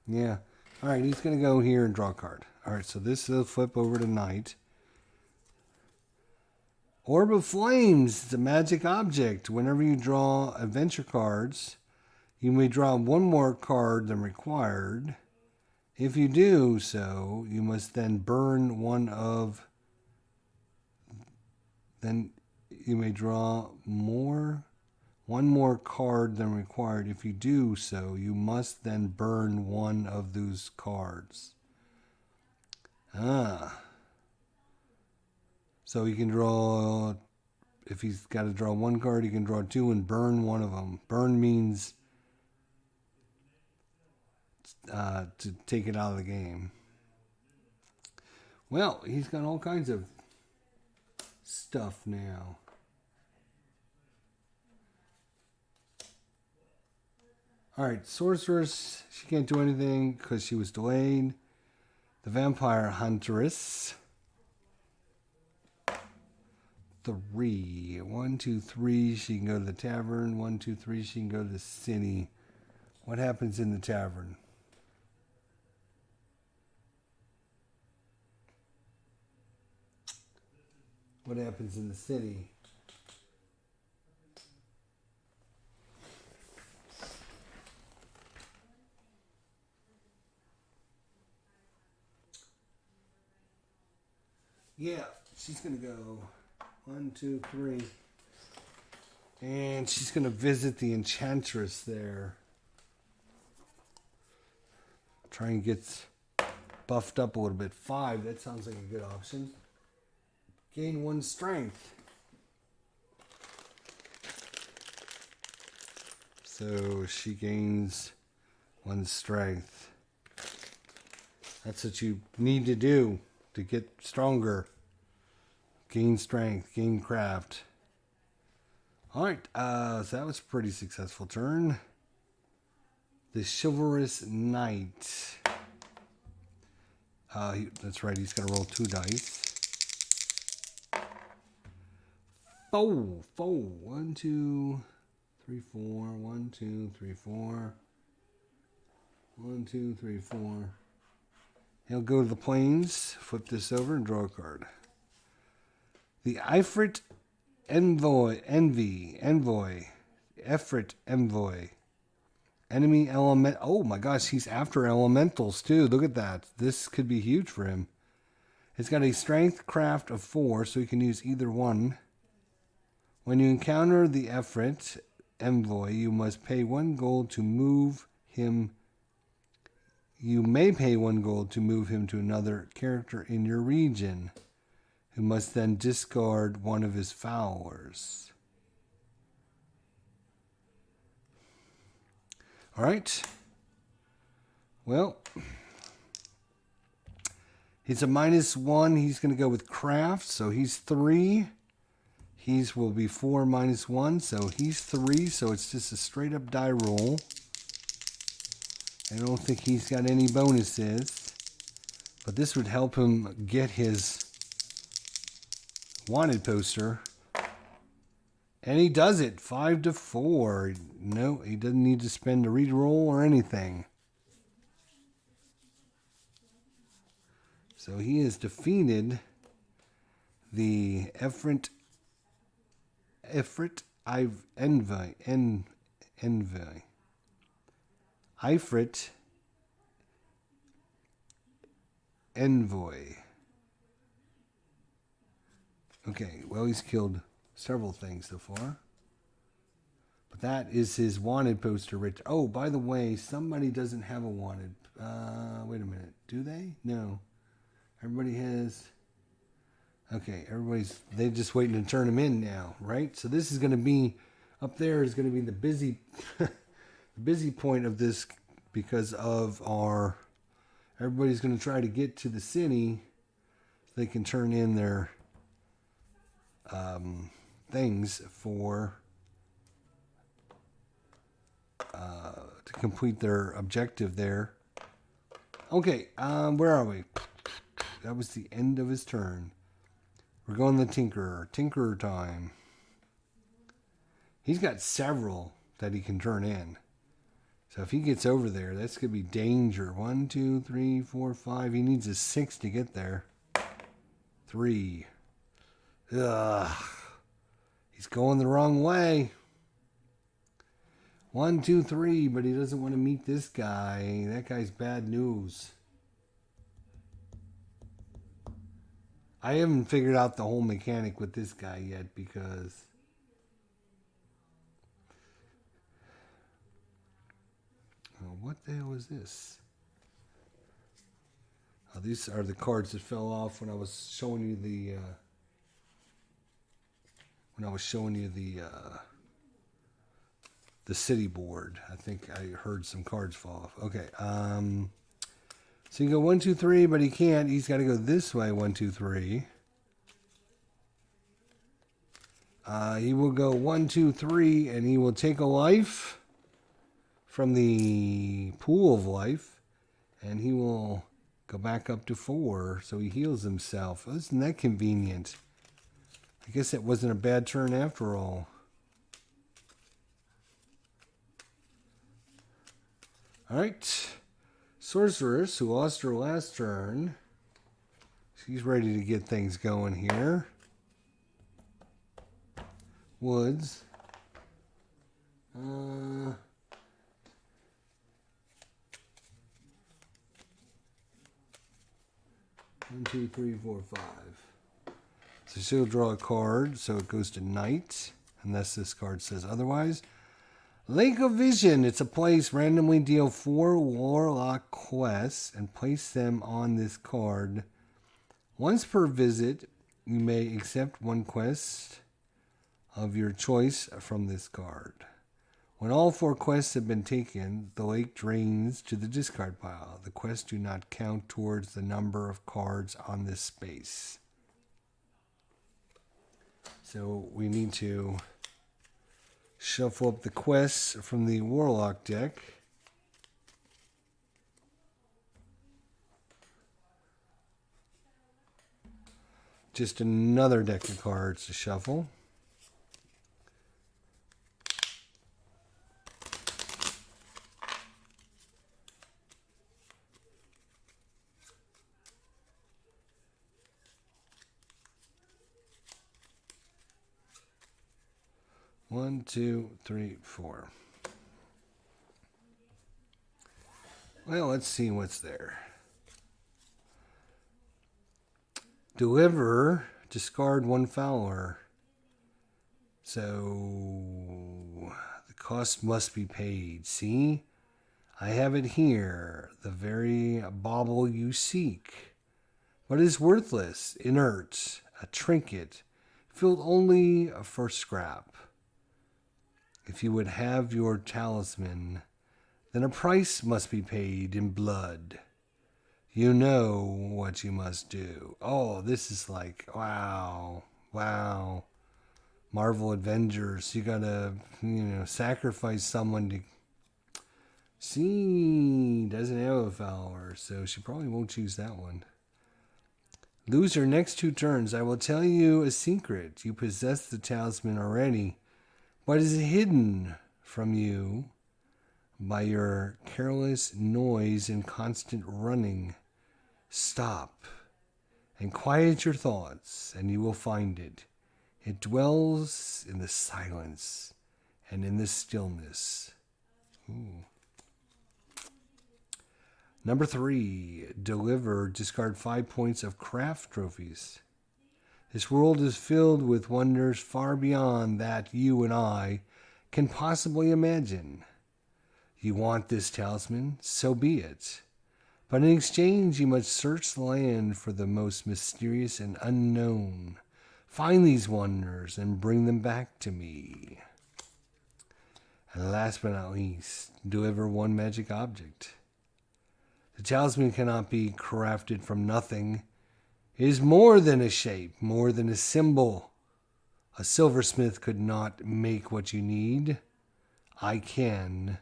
[SPEAKER 1] Yeah. Alright, he's going to go here and draw a card. Alright, so this will flip over to Knight. Orb of Flames, the magic object. Whenever you draw adventure cards, you may draw 1 more card than required. If you do so, you must then burn one of... Then you may draw 1 more card than required. If you do so, you must then burn one of those cards. So he can draw... If he's got to draw 1 card, he can draw 2 and burn one of them. Burn means to take it out of the game. Well, he's got all kinds of stuff now. Alright, Sorceress. She can't do anything because she was delayed. The Vampire Huntress. 3. 1, 2, 3. She can go to the tavern. 1, 2, 3. She can go to the city. What happens in the tavern? What happens in the city? Yeah, she's going to go 1, 2, 3. And she's going to visit the Enchantress there. Try and get buffed up a little bit. 5, that sounds like a good option. Gain 1 strength. So she gains 1 strength. That's what you need to do to get stronger. Gain strength, gain craft. Alright, so that was a pretty successful turn. The Chivalrous Knight. That's right, he's going to roll 2 dice. 4. 1, 2, 3, 4. 1, 2, 3, 4. 1, 2, 3, 4. He'll go to the plains, flip this over, and draw a card. The Ifrit Envoy. Ifrit Envoy. Enemy element. Oh my gosh, he's after elementals too. Look at that. This could be huge for him. It's got a strength craft of 4, so he can use either one. When you encounter the Ifrit Envoy, you must pay 1 gold to move him. You may pay 1 gold to move him to another character in your region, who must then discard one of his followers. All right. Well, he's a -1. He's going to go with craft, so he's 3. He's will be 4 -1, so he's 3. So it's just a straight up die roll. I don't think he's got any bonuses, but this would help him get his wanted poster. And he does it. 5 to 4. No, he doesn't need to spend a reroll or anything. So he has defeated the Ifrit Envoy. Ifrit Envoy. Okay, well, he's killed several things so far. But that is his wanted poster right there. Oh, by the way, somebody doesn't have a wanted. Wait a minute. Do they? No. Everybody has. Okay, they're just waiting to turn him in now, right? So this is going to be, up there is going to be the busy point of this, because of everybody's going to try to get to the city so they can turn in their things for to complete their objective there. Okay, where are we? That was the end of his turn. We're going to the Tinkerer time. He's got several that he can turn in. So if he gets over there, that's going to be danger. 1, 2, 3, 4, 5. He needs a 6 to get there. 3. Ugh. He's going the wrong way. 1, 2, 3, but he doesn't want to meet this guy. That guy's bad news. I haven't figured out the whole mechanic with this guy yet, because what the hell is this? Oh, these are the cards that fell off when I was showing you the the city board. I think I heard some cards fall off. Okay. So you go 1, 2, 3, but he can't. He's got to go this way. 1, 2, 3. He will go 1, 2, 3, and he will take a life from the pool of life, and he will go back up to 4. So he heals himself. Oh, isn't that convenient? I guess it wasn't a bad turn after all. All right. Sorceress, who lost her last turn. She's ready to get things going here. Woods. 1, 2, 3, 4, 5. So she'll draw a card, so it goes to Knight, unless this card says otherwise. Lake of Vision. It's a place. Randomly deal 4 Warlock quests and place them on this card. Once per visit, you may accept 1 quest of your choice from this card. When all 4 quests have been taken, the lake drains to the discard pile. The quests do not count towards the number of cards on this space. So we need to shuffle up the quests from the Warlock deck. Just another deck of cards to shuffle. 1, 2, 3, 4. Well, let's see what's there. Deliver, discard 1 Fowler. So the cost must be paid. See? I have it here, the very bauble you seek. But it is worthless, inert, a trinket, filled only for scrap. If you would have your talisman, then a price must be paid in blood. You know what you must do. Oh, this is like, wow. Marvel Avengers, you gotta, sacrifice someone to... She doesn't have a Fowler, so she probably won't choose that one. Loser, next 2 turns, I will tell you a secret. You possess the talisman already, but it is hidden from you by your careless noise and constant running. Stop and quiet your thoughts, and you will find it. It dwells in the silence and in the stillness. Ooh. Number 3, deliver, discard 5 points of craft trophies. This world is filled with wonders far beyond that you and I can possibly imagine. You want this talisman? So be it. But in exchange, you must search the land for the most mysterious and unknown. Find these wonders and bring them back to me. And last but not least, deliver 1 magic object. The talisman cannot be crafted from nothing. It is more than a shape, more than a symbol. A silversmith could not make what you need. I can,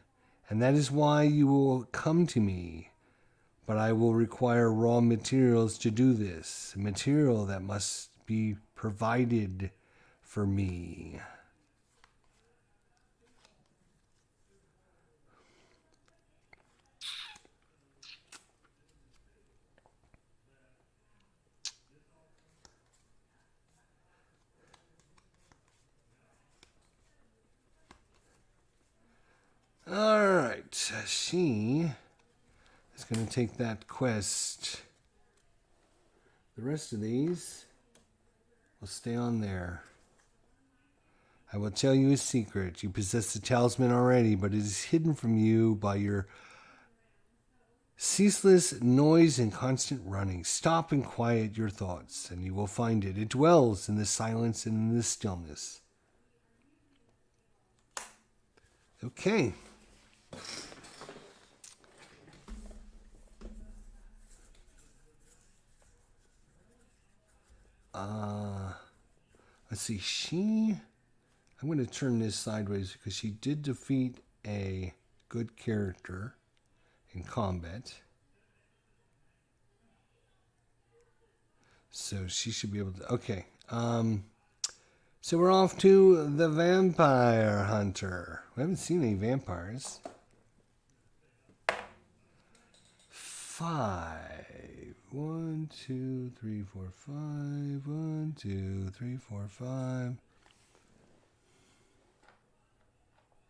[SPEAKER 1] and that is why you will come to me. But I will require raw materials to do this, material that must be provided for me. All right, she is going to take that quest. The rest of these will stay on there. I will tell you a secret. You possess the talisman already, but it is hidden from you by your ceaseless noise and constant running. Stop and quiet your thoughts, and you will find it. It dwells in the silence and in the stillness. Okay. Let's see. I'm going to turn this sideways because she did defeat a good character in combat. So she should be able to... Okay. So we're off to the Vampire Hunter. We haven't seen any vampires. 5. 1, 2, 3, 4, 5. 1, 2, 3, 4, 5.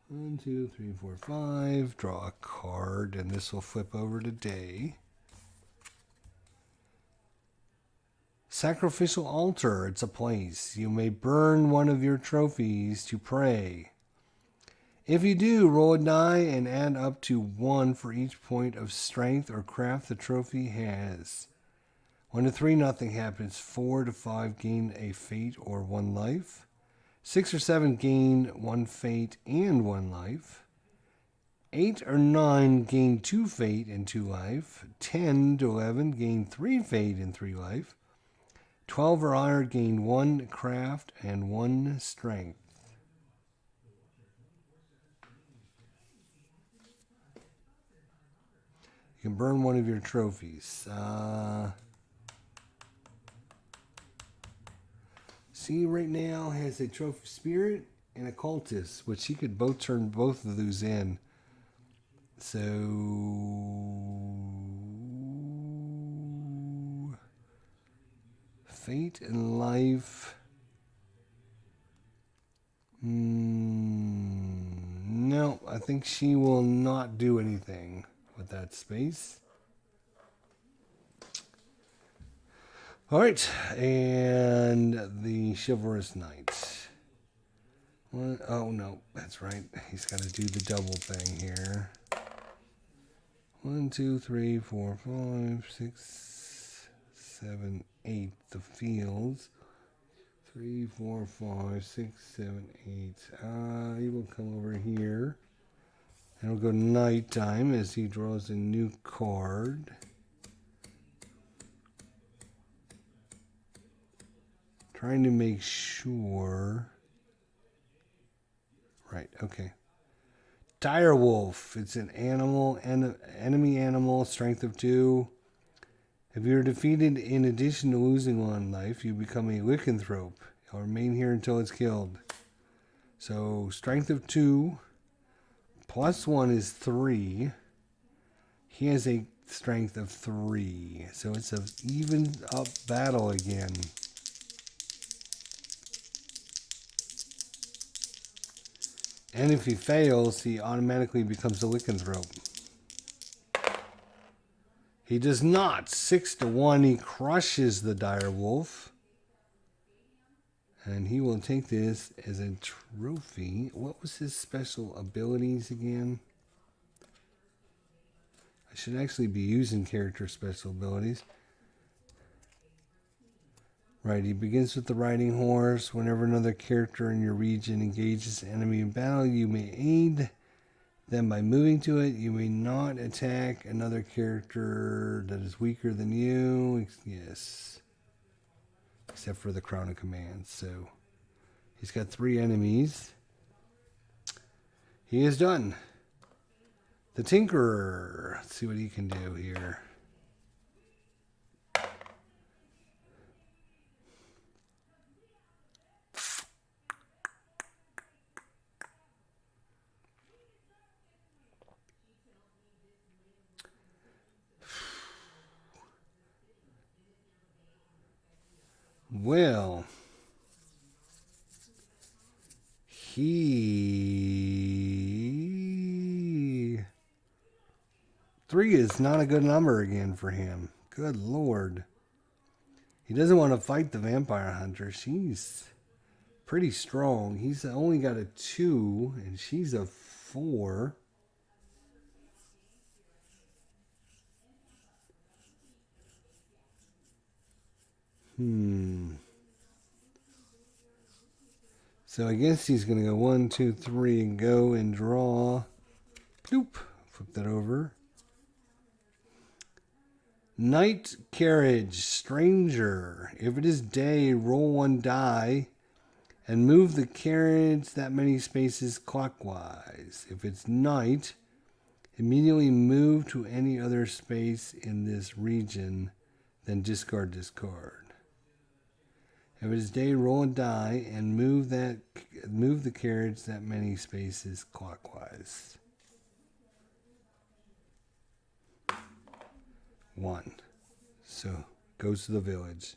[SPEAKER 1] 1, 2, 3, 4, 5. Draw a card, and this will flip over to day. Sacrificial altar. It's a place. You may burn one of your trophies to pray. If you do, roll a die and add up to 1 for each point of strength or craft the trophy has. 1 to 3, nothing happens. 4 to 5, gain a fate or 1 life. 6 or 7, gain 1 fate and 1 life. 8 or 9, gain 2 fate and 2 life. 10 to 11, gain 3 fate and 3 life. 12 or higher, gain 1 craft and 1 strength. You can burn one of your trophies. See, right now has a trophy spirit and a cultist, which he could both turn both of those in. So fate and life. No, I think she will not do anything with that space. All right, and the Chivalrous Knight. Oh, no, that's right. He's got to do the double thing here. 1, 2, 3, 4, 5, 6, 7, 8. The fields. 3, 4, 5, 6, 7, 8. He will come over here. And it'll go nighttime as he draws a new card. Trying to make sure. Right, okay. Direwolf. It's an animal, enemy animal, strength of 2. If you're defeated in addition to losing 1 life, you become a lycanthrope. You'll remain here until it's killed. So, strength of 2, plus 1 is 3. He has a strength of 3. So it's an even up battle again. And if he fails, he automatically becomes a lycanthrope. He does not. 6 to 1. He crushes the direwolf. And he will take this as a trophy. What was his special abilities again? I should actually be using character special abilities. Right, he begins with the riding horse. Whenever another character in your region engages an enemy in battle, you may aid them by moving to it. You may not attack another character that is weaker than you. Yes. Except for the Crown of Command. So, he's got 3 enemies. He is done. The Tinkerer. Let's see what he can do here. Well, he 3 is not a good number again for him. Good Lord. He doesn't want to fight the Vampire Huntress. She's pretty strong. He's only got a 2, and she's a 4. So I guess he's going to go 1, 2, 3 and go and draw. Bloop. Flip that over. Night Carriage. Stranger. If it is day, roll 1 die and move the carriage that many spaces clockwise. If it's night, immediately move to any other space in this region, then discard this card. If it is day, roll a die and move the carriage that many spaces clockwise. 1. So goes to the village.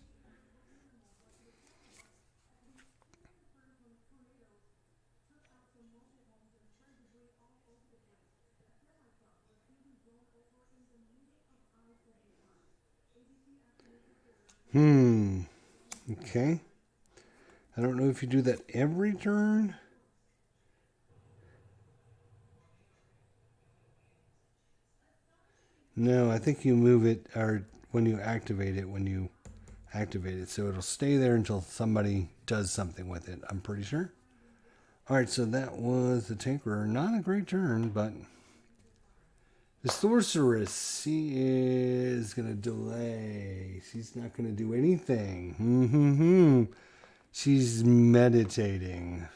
[SPEAKER 1] Okay. I don't know if you do that every turn. No, I think you move it, or when you activate it, so it'll stay there until somebody does something with it, I'm pretty sure. Alright, so that was the Tinkerer. Not a great turn, but the Sorceress, she is going to delay. She's not going to do anything. She's meditating.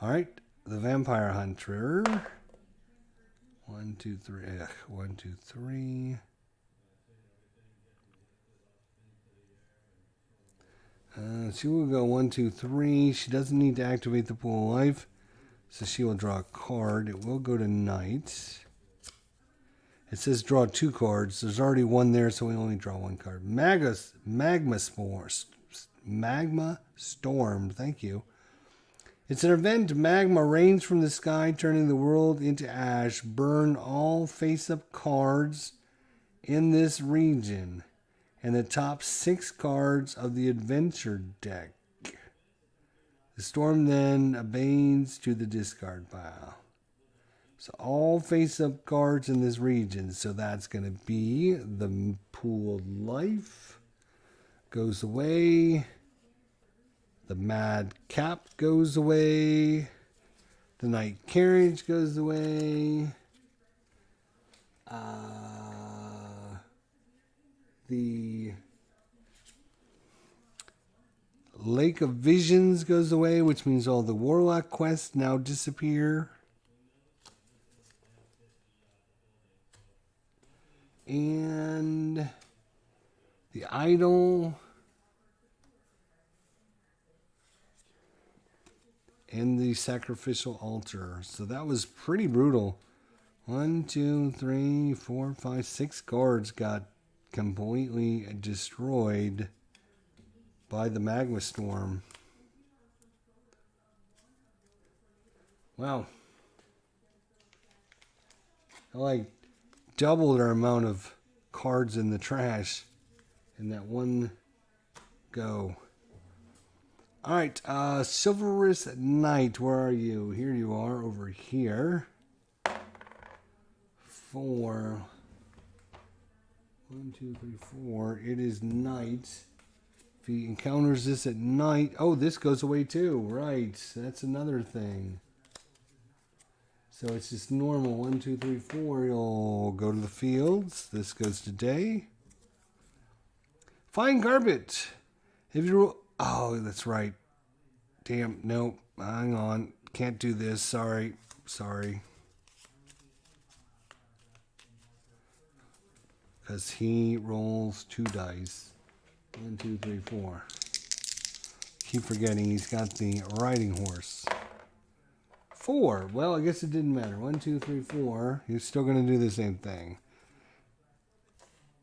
[SPEAKER 1] Alright, the Vampire Hunter. 1, 2, 3. 1, 2, 3. She will go 1, 2, 3. She doesn't need to activate the pool of life, so she will draw a card. It will go to night. It says draw 2 cards. There's already 1 there, so we only draw 1 card. Magma Storm. Thank you. It's an event. Magma rains from the sky, turning the world into ash. Burn all face-up cards in this region and the top 6 cards of the adventure deck. The storm then abates to the discard pile. So all face-up cards in this region. So that's going to be the Pool of Life goes away. The Mad Cap goes away. The Night Carriage goes away. The Lake of Visions goes away, which means all the Warlock quests now disappear. And the Idol and the Sacrificial Altar. So that was pretty brutal. 1, 2, 3, 4, 5, 6 cards got completely destroyed by the Magma Storm. Wow. I like doubled our amount of cards in the trash in that one go. Alright, Chivalrous Knight, where are you? Here you are, over here. 4. 1, 2, 3, 4. It is night. If he encounters this at night... Oh, this goes away too. Right. That's another thing. So it's just normal. 1, 2, 3, 4. You'll go to the fields. This goes to day. Fine carpet. If you... Oh, that's right. Damn. Nope. Hang on. Can't do this. Sorry. Because he rolls 2 dice. 1, 2, 3, 4. Keep forgetting he's got the riding horse. 4. Well, I guess it didn't matter. 1, 2, 3, 4. He's still going to do the same thing.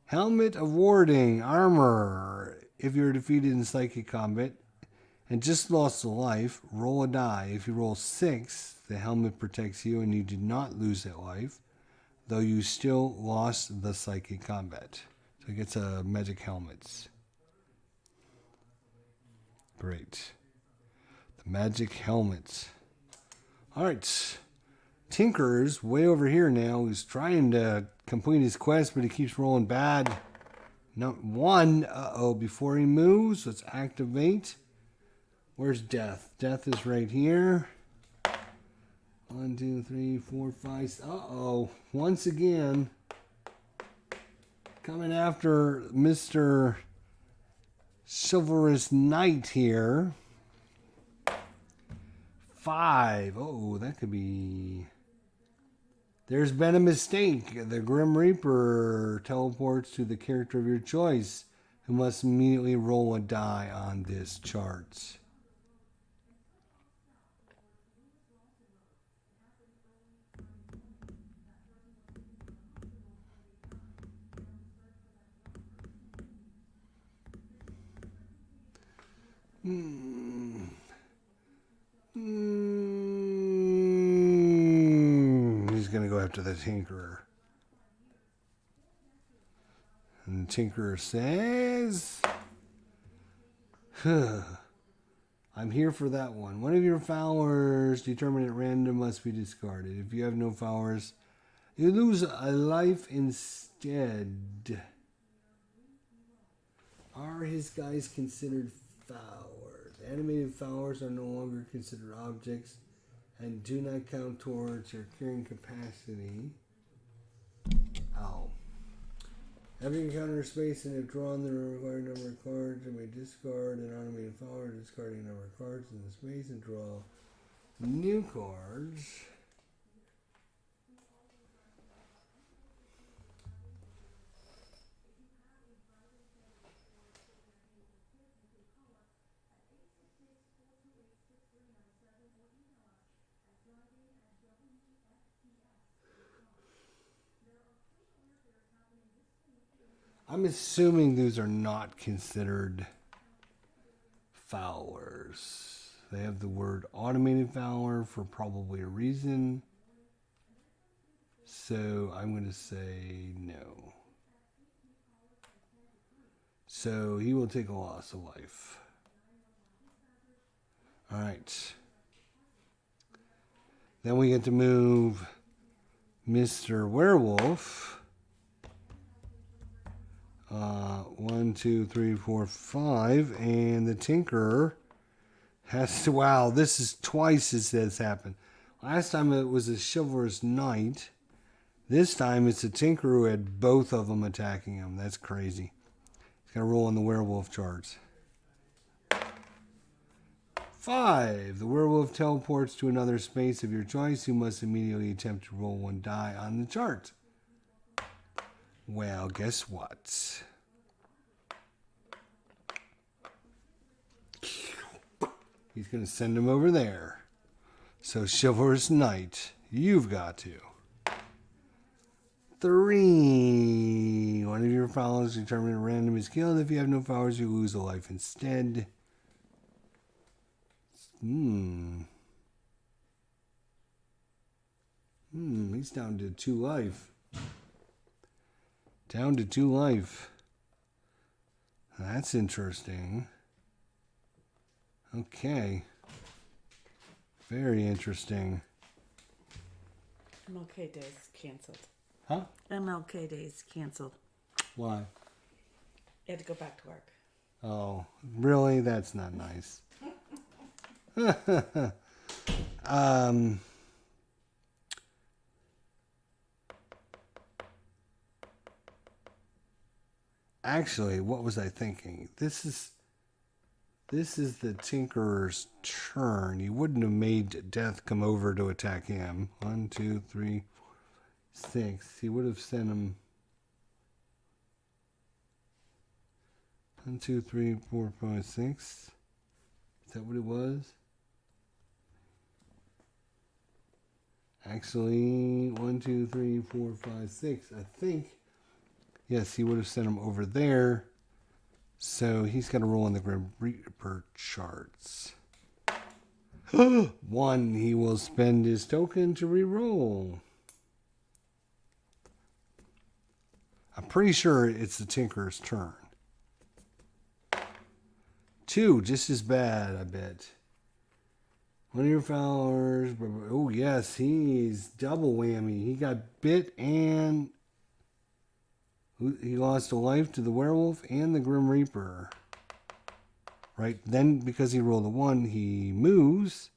[SPEAKER 1] Helmet of Warding. Armor. If you're defeated in psychic combat and just lost a life, roll a die. If you roll 6, the helmet protects you and you did not lose that life, though you still lost the psychic combat. So it gets a magic helmets. Great. The magic helmets. Alright. Tinker's way over here now. He's trying to complete his quest, but he keeps rolling bad. Not 1. Uh-oh. Before he moves, let's activate. Where's Death? Death is right here. 1, 2, 3, 4, 5. Uh-oh. Once again, coming after Mr. Chivalrous Knight here. 5. Oh, that could be... There's been a mistake. The Grim Reaper teleports to the character of your choice, who must immediately roll a die on this chart. He's going to go after the Tinkerer. And the Tinkerer says, I'm here for that one. One of your followers determined at random must be discarded. If you have no followers, you lose a life instead. Are his guys considered followers? Animated followers are no longer considered objects and do not count towards your carrying capacity. Ow. Having encountered space and have drawn the required number of cards, you may discard an animated follower, discarding a number of cards in the space and draw new cards. I'm assuming those are not considered followers. They have the word automated valor for probably a reason. So I'm going to say no. So he will take a loss of life. All right. Then we get to move Mr. Werewolf. 1, 2, 3, 4, 5. And the Tinkerer has to... Wow, this is twice this has happened. Last time it was a Chivalrous Knight. This time it's a Tinkerer who had both of them attacking him. That's crazy. He's got to roll on the werewolf charts. 5. The werewolf teleports to another space of your choice. You must immediately attempt to roll 1 die on the chart. Well, guess what? He's going to send him over there. So, Chivalrous Knight, you've got to. 3. One of your followers determined at random is killed. If you have no followers, you lose a life instead. He's down to 2 life. Down to 2 life. That's interesting. Okay. Very interesting.
[SPEAKER 2] MLK Day's canceled.
[SPEAKER 1] Huh?
[SPEAKER 2] MLK Day's canceled.
[SPEAKER 1] Why?
[SPEAKER 2] You had to go back to work.
[SPEAKER 1] Oh, really? That's not nice. Actually, what was I thinking? This is the Tinkerer's turn. He wouldn't have made Death come over to attack him. 1, 2, 3, 6. He would have sent him 1, 2, 3, 4, 5, 6. Is that what it was? Actually, 1, 2, 3, 4, 5, 6. I think. Yes, he would have sent him over there. So he's got to roll on the Grim Reaper charts. 1, he will spend his token to re-roll. I'm pretty sure it's the Tinkerer's turn. 2, just as bad, I bet. One of your followers. Oh, yes, he's double whammy. He got bit and he lost a life to the werewolf and the Grim Reaper. Right, then because he rolled a 1, he moves.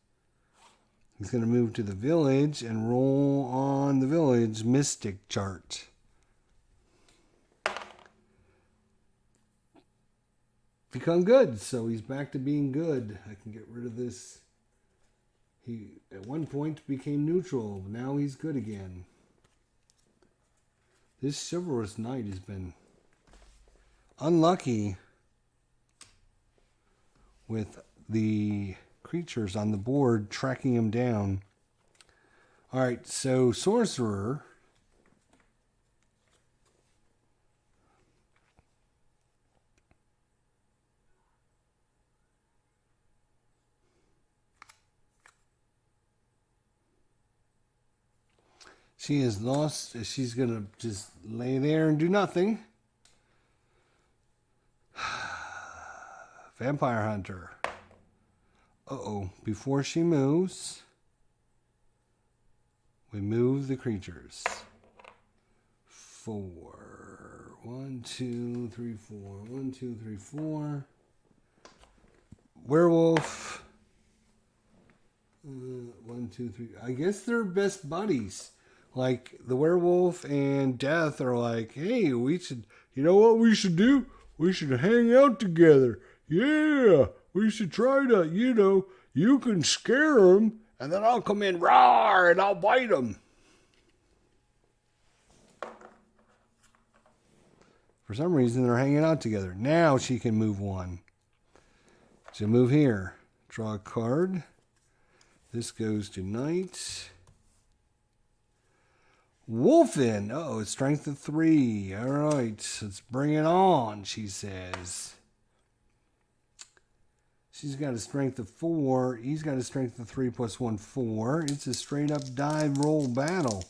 [SPEAKER 1] He's going to move to the village and roll on the village mystic chart. Become good, so he's back to being good. I can get rid of this. He at one point became neutral, but now he's good again. This Chivalrous Knight has been unlucky with the creatures on the board tracking him down. All right, so Sorcerer. She is lost. She's going to just lay there and do nothing. Vampire Hunter. Uh-oh. Before she moves, we move the creatures. 4. 1, 2, 3, 4. 1, 2, 3, 4. Werewolf. 1, 2, 3. I guess they're best buddies. Like, the werewolf and Death are like, hey, we should, you know what we should do? We should hang out together. Yeah, we should try to, you know, you can scare them, and then I'll come in, roar, and I'll bite them. For some reason, they're hanging out together. Now she can move 1. So move here. Draw a card. This goes to Knight. Wolfen. Oh, it's strength of 3. All right, let's bring it on, she says. She's got a strength of 4. He's got a strength of 3 plus 1, 4. It's a straight up dive roll battle.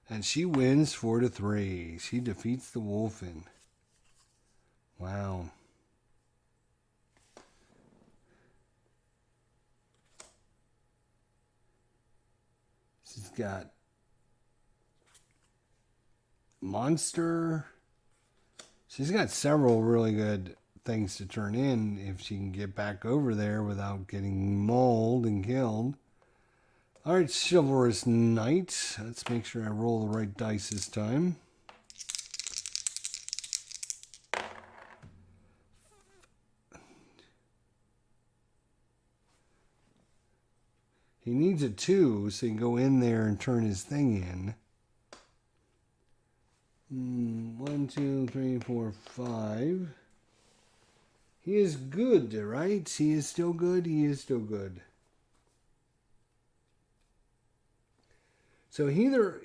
[SPEAKER 1] And she wins 4-3. She defeats the Wolfen. Wow. She's got Monster. She's got several really good things to turn in if she can get back over there without getting mauled and killed. All right, Chivalrous Knight. Let's make sure I roll the right dice this time. He needs a 2 so he can go in there and turn his thing in. 1, 2, 3, 4, 5. He is good, right? He is still good. He is still good. So either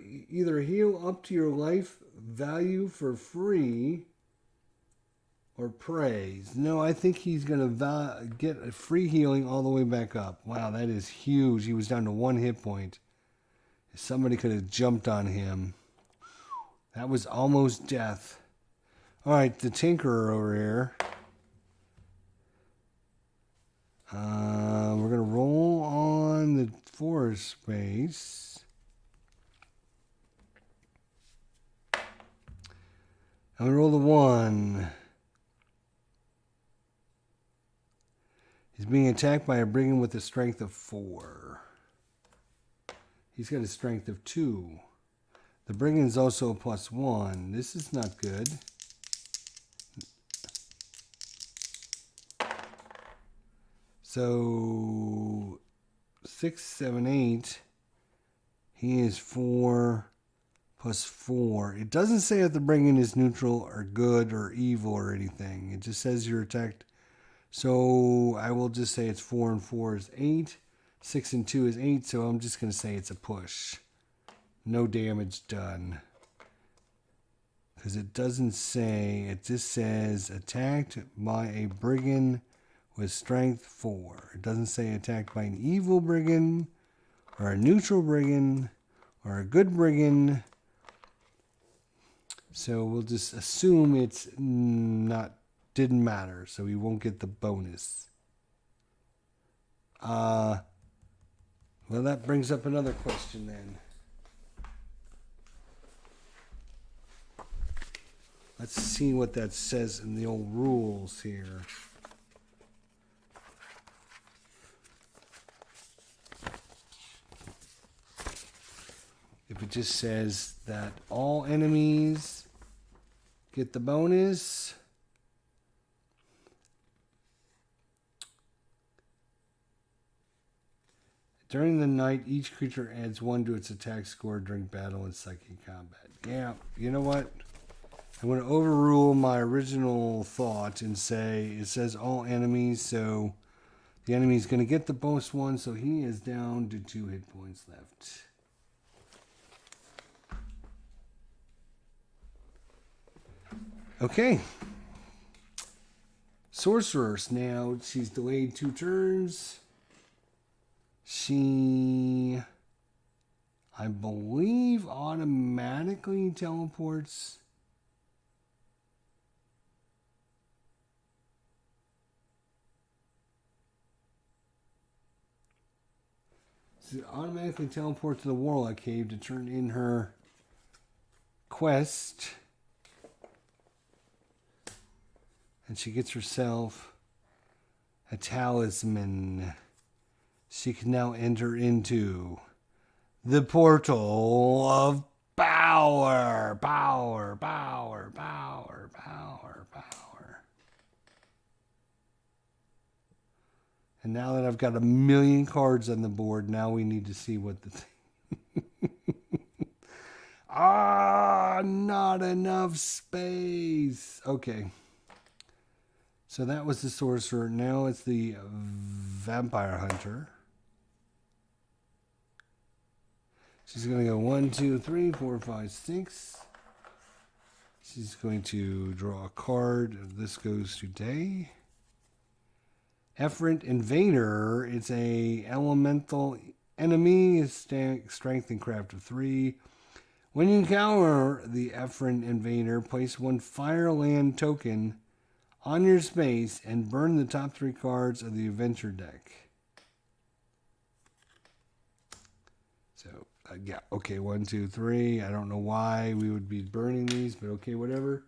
[SPEAKER 1] heal up to your life value for free or praise. No, I think he's going to get a free healing all the way back up. Wow, that is huge. He was down to 1 hit point. If somebody could have jumped on him. That was almost death. All right, the Tinkerer over here. We're going to roll on the forest space. I'm going to roll the 1. He's being attacked by a brigand with a strength of 4. He's got a strength of 2. The brigand's also a +1. This is not good. So 6, 7, 8. He is 4 plus 4. It doesn't say if the brigand is neutral or good or evil or anything. It just says you're attacked. So I will just say it's 4 and 4 is 8. 6 and 2 is 8. So I'm just going to say it's a push. No damage done. Because it doesn't say, it just says attacked by a brigand with strength 4. It doesn't say attacked by an evil brigand or a neutral brigand or a good brigand. So we'll just assume it's didn't matter, so we won't get the bonus. Well, that brings up another question then. Let's see what that says in the old rules here. If it just says that all enemies get the bonus. During the night, each creature adds 1 to its attack score during battle and psychic combat. Yeah, you know what? I'm going to overrule my original thought and say it says all enemies, so the enemy is going to get the bonus 1, so he is down to 2 hit points left. Okay. Sorceress now. She's delayed 2 turns. She, I believe, automatically teleports. She automatically teleports to the Warlock Cave to turn in her quest. And she gets herself a talisman. She can now enter into the portal of power. Power, power, power, power, power. And now that I've got 1,000,000 cards on the board, now we need to see what the thing... not enough space. Okay. So that was the Sorcerer. Now it's the Vampire Hunter. She's going to go 1, 2, 3, 4, 5, 6. She's going to draw a card. This goes to Day. Efferent Invader. It's a elemental enemy. Strength and craft of 3. When you encounter the Efferent Invader, place 1 Fireline token on your space and burn the top 3 cards of the adventure deck. So, yeah, okay, 1, 2, 3. I don't know why we would be burning these, but okay, whatever.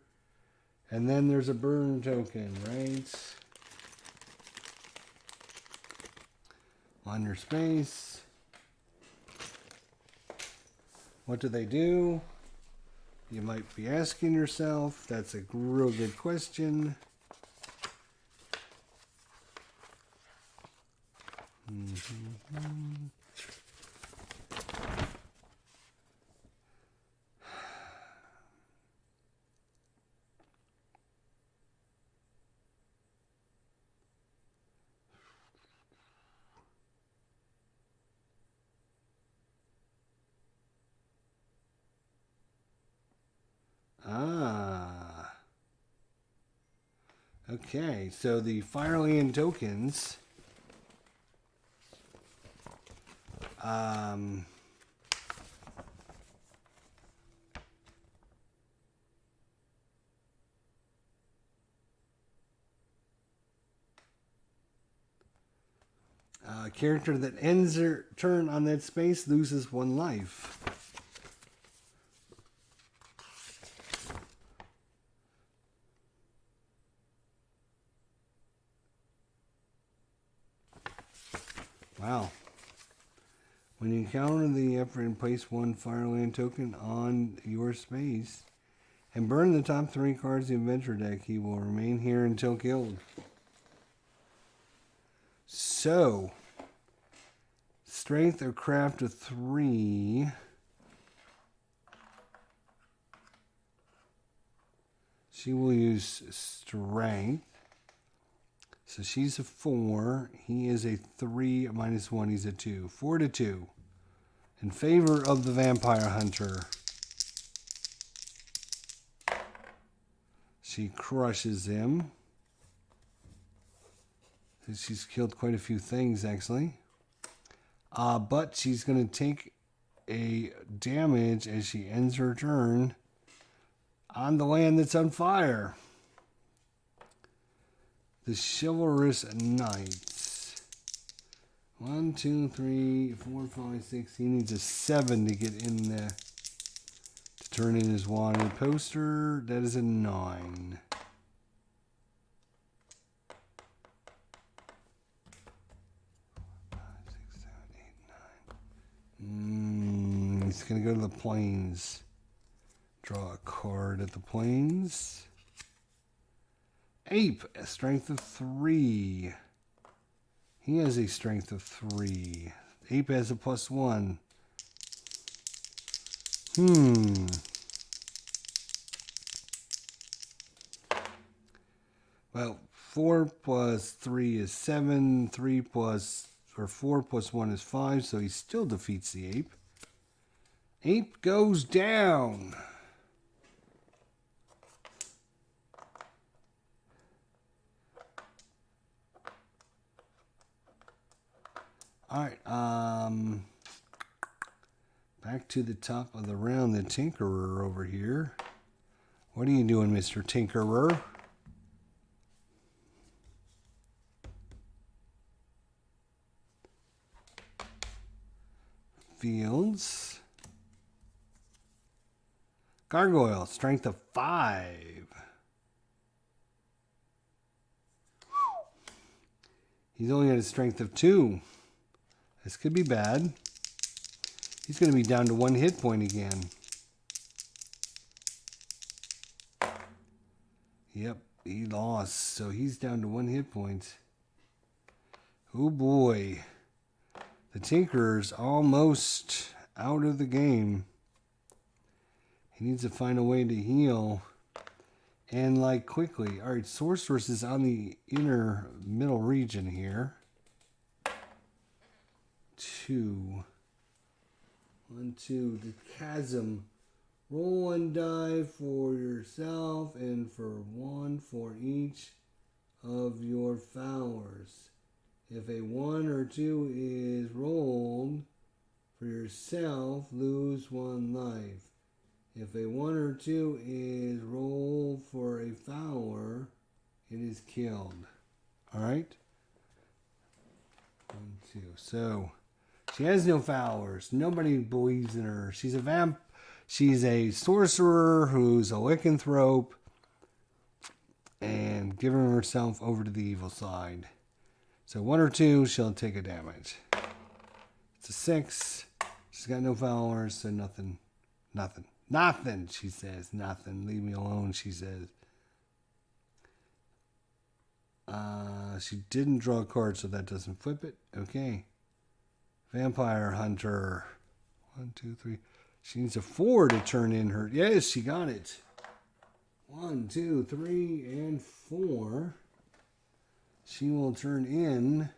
[SPEAKER 1] And then there's a burn token, right? On your space. What do they do? You might be asking yourself. That's a real good question. Okay, so the Fireline Tokens a character that ends their turn on that space loses 1 life. Wow. When you encounter the Efferent, place 1 Fireline token on your space and burn the top 3 cards of the adventure deck. He will remain here until killed. So, strength or craft of 3. She will use strength. So she's a 4. He is a 3 -1. He's a 2. 4 to 2. In favor of the Vampire Hunter. She crushes him. She's killed quite a few things, actually. But she's going to take a damage as she ends her turn on the land that's on fire. The Chivalrous Knight. 1, 2, 3, 4, 5, 6. He needs a 7 to get in there. To turn in his wanted poster. That is a 9. He's going to go to the plains. Draw a card at the plains. Ape, a strength of 3. He has a strength of 3. Ape has a +1. Well, 4 + 3 is 7. 4 + 1 is 5, so he still defeats the ape. Ape goes down. All right, back to the top of the round, the Tinkerer over here. What are you doing, Mr. Tinkerer? Fields. Gargoyle, strength of 5. He's only got a strength of 2. This could be bad. He's going to be down to 1 hit point again. Yep, he lost. So he's down to 1 hit point. Oh boy. The Tinkerer's almost out of the game. He needs to find a way to heal. And like quickly. Alright, Sorceress is on the inner middle region here. 2. 1, 2, the chasm. Roll 1 die for yourself and for 1 for each of your followers. If a 1 or 2 is rolled for yourself, lose 1 life. If a 1 or 2 is rolled for a follower, it is killed. Alright? 1, 2. So, she has no followers. Nobody believes in her. She's a sorcerer who's a lycanthrope and giving herself over to the evil side. So 1 or 2, she'll take a damage. It's a 6. She's got no followers, so nothing. Nothing, she says. Nothing. Leave me alone, she says. She didn't draw a card, so that doesn't flip it. Okay. Vampire Hunter. 1, 2, 3. She needs a 4 to turn in her. Yes, she got it. 1, 2, 3, and 4. She will turn in.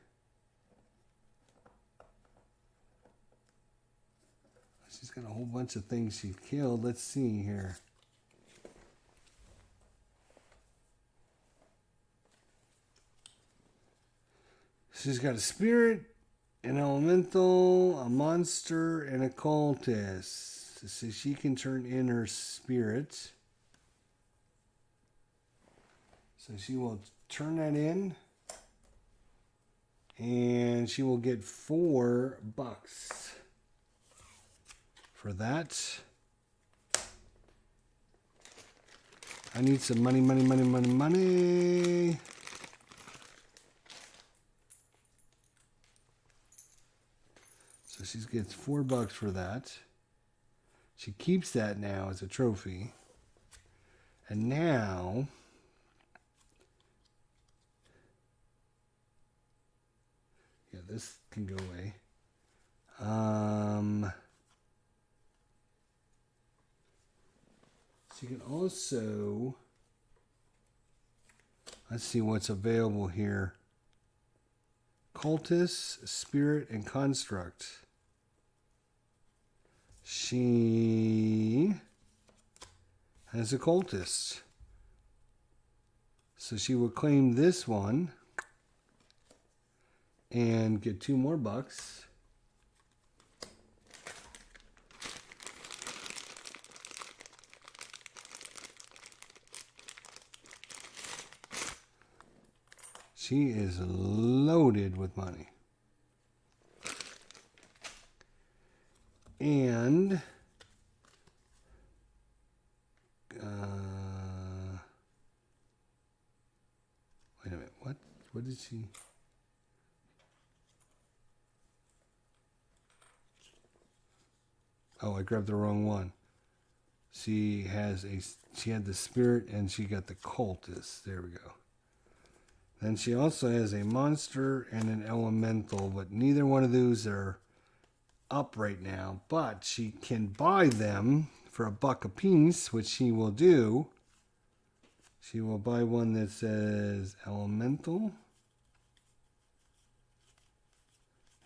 [SPEAKER 1] She's got a whole bunch of things she's killed. Let's see here. She's got a spirit, an elemental, a monster, and a cultist. So she can turn in her spirit. So she will turn that in. And she will get $4 for that. I need some money. So she gets $4 for that. She keeps that now as a trophy. And now, yeah, this can go away. She can also, let's see what's available here. Cultist, Spirit, and Construct. She has a Cultist. So she will claim this one and get $2 more. She is loaded with money. And wait a minute, what did she? Oh, I grabbed the wrong one. She had the spirit and she got the cultist. There we go. Then she also has a monster and an elemental, but neither one of those are up right now. But she can buy them for $1 a piece, which she will do. She will buy one that says elemental.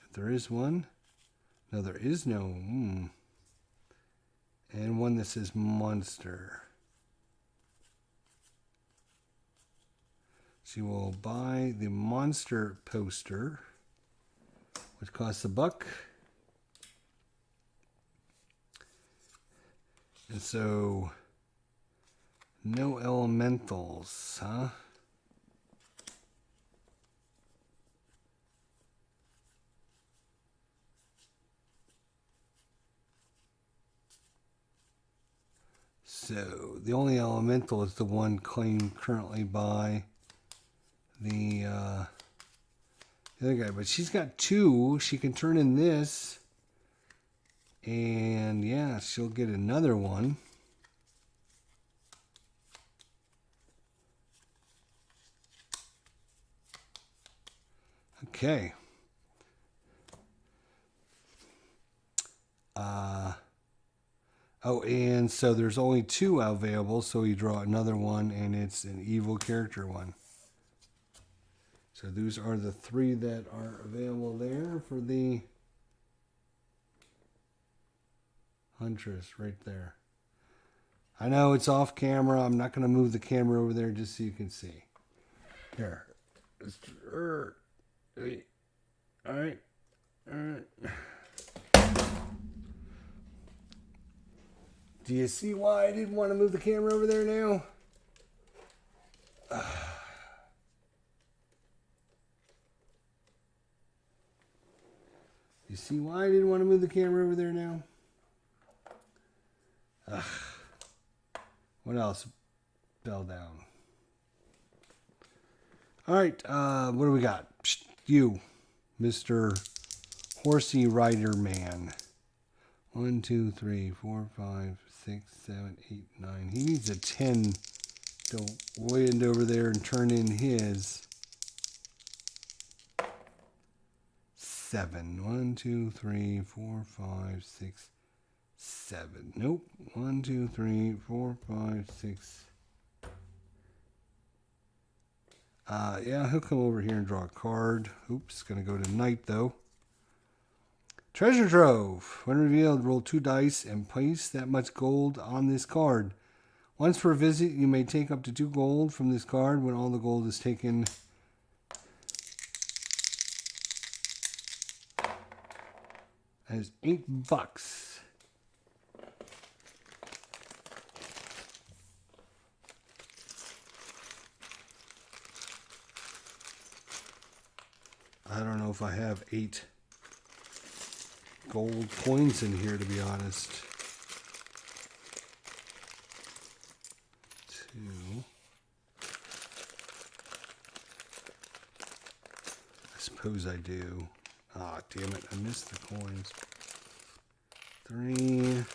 [SPEAKER 1] If there is one. No, there is no. And one that says monster. She will buy the monster poster, which costs $1. And so, no elementals, huh? So, the only elemental is the one claimed currently by the other guy, but she's got 2. She can turn in this, and yeah, she'll get another one. Okay. Oh, and so there's only 2 available, so you draw another one, and it's an evil character one. So those are the 3 that are available there for the Huntress right there. I know it's off camera. I'm not going to move the camera over there just so you can see. Here. All right. Do you see why I didn't want to move the camera over there now? You see why I didn't want to move the camera over there now? What else fell down? All right, what do we got? Psst, you, Mr. Horsey Rider Man. 1, 2, 3, 4, 5, 6, 7, 8, 9. He needs a 10 to land over there and turn in his 7. 1, 2, 3, 4, 5, 6, 7. Nope. 1, 2, 3, 4, 5, 6. Yeah, he'll come over here and draw a card. Oops, gonna go to Knight though. Treasure Trove. When revealed, roll 2 dice and place that much gold on this card. Once per visit, you may take up to 2 gold from this card. When all the gold is taken, that is $8. I don't know if I have 8 gold coins in here, to be honest. 2. I suppose I do. Ah, damn it. I missed the coins. 3.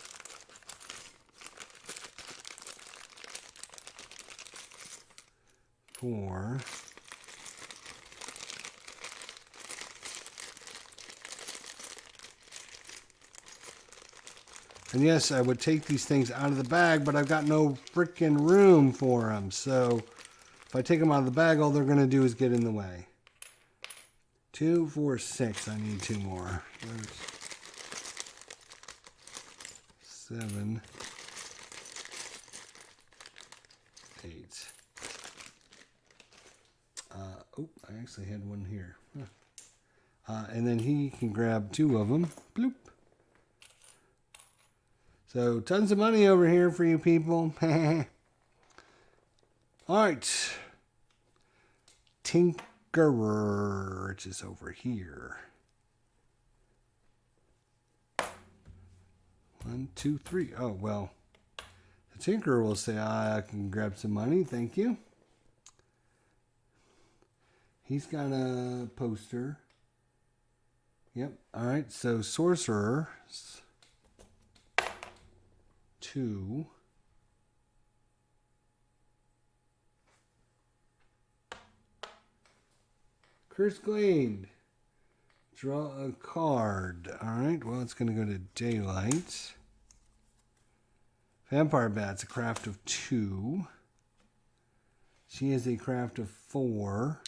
[SPEAKER 1] 4. And yes, I would take these things out of the bag, but I've got no freaking room for them. So if I take them out of the bag, all they're going to do is get in the way. 2, 4, 6. I need 2 more. There's 7, 8. Oh, I actually had one here. Huh. And then he can grab 2 of them. Bloop. So, tons of money over here for you people. All right. Tinkerer, which is over here. 1, 2, 3. Oh, well. The Tinkerer will say, I can grab some money. Thank you. He's got a poster. Yep. All right. So, Sorcerer. 2. Curse Glade. Draw a card. Alright, well, it's going to go to Daylight. Vampire Bat's a craft of 2. She has a craft of 4.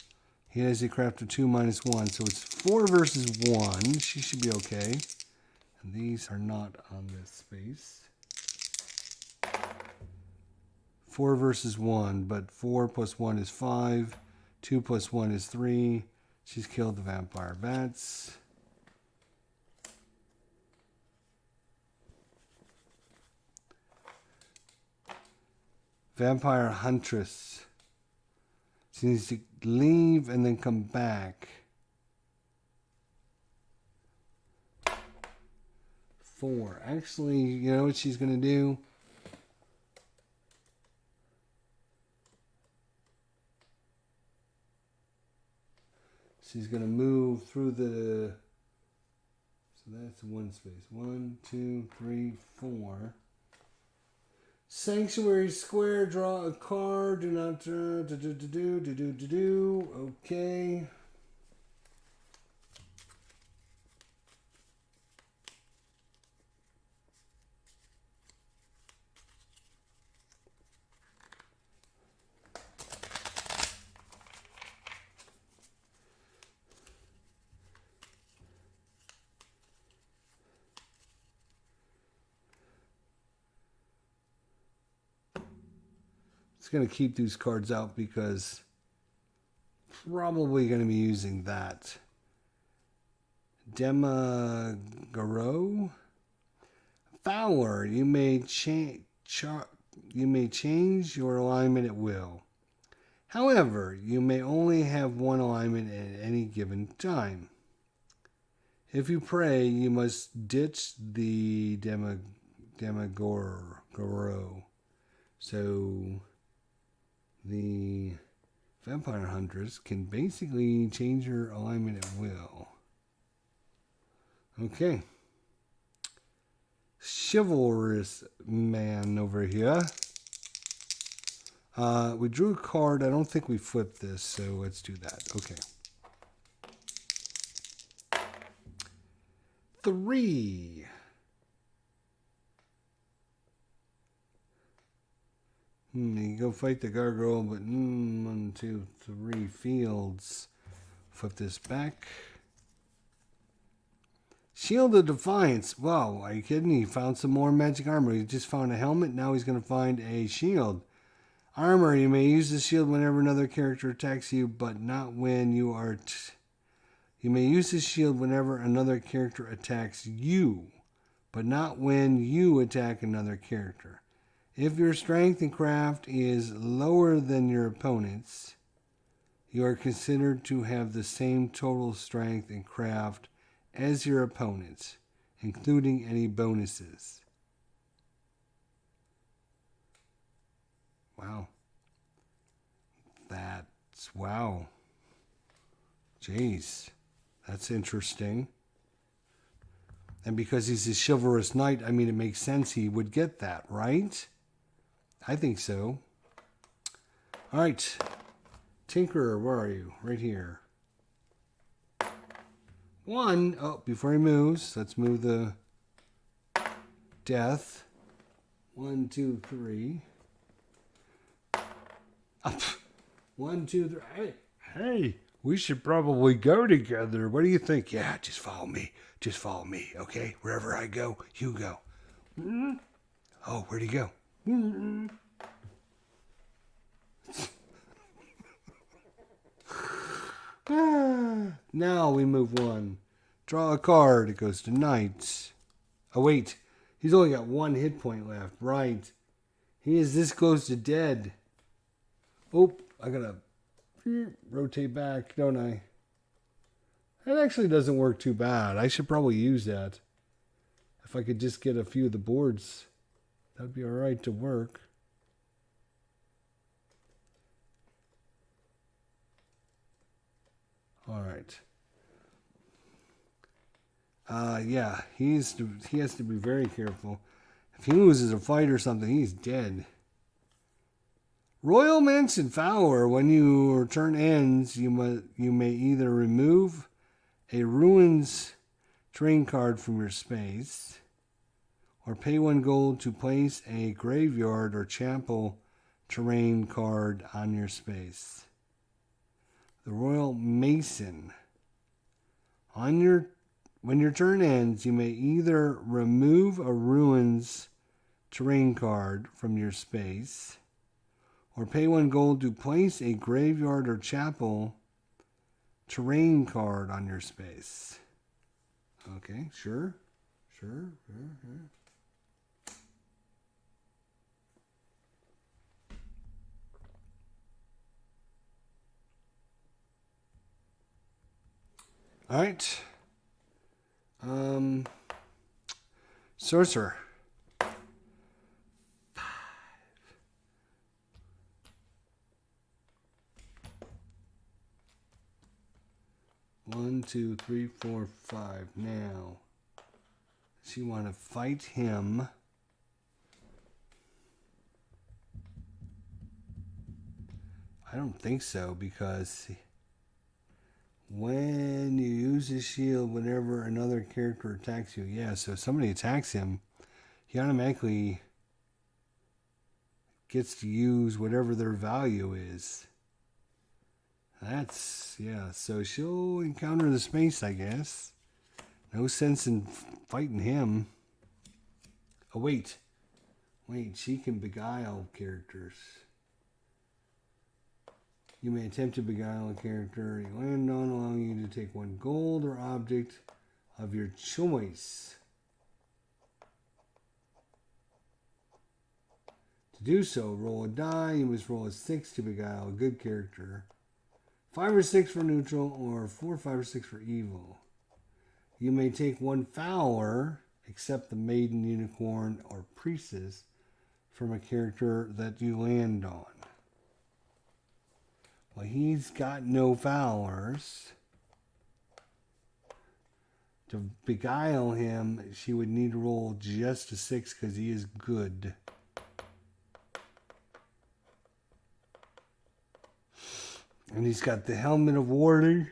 [SPEAKER 1] He has a craft of 2 minus 1. So it's 4 versus 1. She should be okay. And these are not on this space. 4 versus 1, but 4 plus 1 is 5. 2 plus 1 is 3. She's killed the Vampire Bats. Vampire Huntress. She needs to leave and then come back. 4. Actually, you know what she's going to do? She's going to move through the... So that's 1 space. 1, 2, 3, 4. Sanctuary Square, draw a card. Do not... Okay. It's going to keep these cards out because probably going to be using that. Demagoro. Fowler, you may change your alignment at will. However, you may only have one alignment at any given time. If you pray, you must ditch the Demagoro. So the Vampire Huntress can basically change your alignment at will. Okay. Chivalrous man over here. We drew a card. I don't think we flipped this, so let's do that. Okay. 3. You go fight the gargoyle, but 1, 2, 3 fields. Flip this back. Shield of Defiance. Wow, are you kidding? He found some more magic armor. He just found a helmet. Now he's going to find a shield. Armor. You may use the shield whenever another character attacks you, but not when you are... You may use the shield whenever another character attacks you, but not when you attack another character. If your strength and craft is lower than your opponent's, you are considered to have the same total strength and craft as your opponents, including any bonuses. Wow. Wow. Jeez. That's interesting. And because he's a chivalrous knight, I mean, it makes sense he would get that, right? I think so. All right. Tinkerer, where are you? Right here. 1. Oh, before he moves, let's move the death. 1, 2, 3. Up. 1, 2, 3. Hey, we should probably go together. What do you think? Yeah, just follow me. Just follow me, okay? Wherever I go, you go. Oh, where'd he go? Now we move 1. Draw a card. It goes to knights. Oh, wait. He's only got 1 hit point left. Right. He is this close to dead. Oh, I gotta rotate back, don't I? That actually doesn't work too bad. I should probably use that. If I could just get a few of the boards, that'd be alright to work. Alright. Yeah, he has to be very careful. If he loses a fight or something, he's dead. Royal Mansion Fowler. When your turn ends, you may either remove a Ruins terrain card from your space, or pay 1 gold to place a graveyard or chapel terrain card on your space. The Royal Mason. When your turn ends, you may either remove a Ruins terrain card from your space, or pay 1 gold to place a graveyard or chapel terrain card on your space. Okay, sure. All right. Sorcerer. 5. 1, 2, 3, 4, 5. Now, does you want to fight him? I don't think so, because when you use his shield whenever another character attacks you, yeah, so if somebody attacks him, he automatically gets to use whatever their value is. That's, yeah, so she'll encounter the space, I guess. No sense in fighting him. Oh, wait, she can beguile characters. You may attempt to beguile a character you land on, allowing you to take one gold or object of your choice. To do so, roll a die. You must roll a 6 to beguile a good character, 5 or 6 for neutral, or 4, 5, or 6 for evil. You may take one Fowler, except the Maiden, Unicorn, or Priestess, from a character that you land on. Well, he's got no Fowlers. To beguile him, she would need to roll just a 6 because he is good. And he's got the Helmet of Warding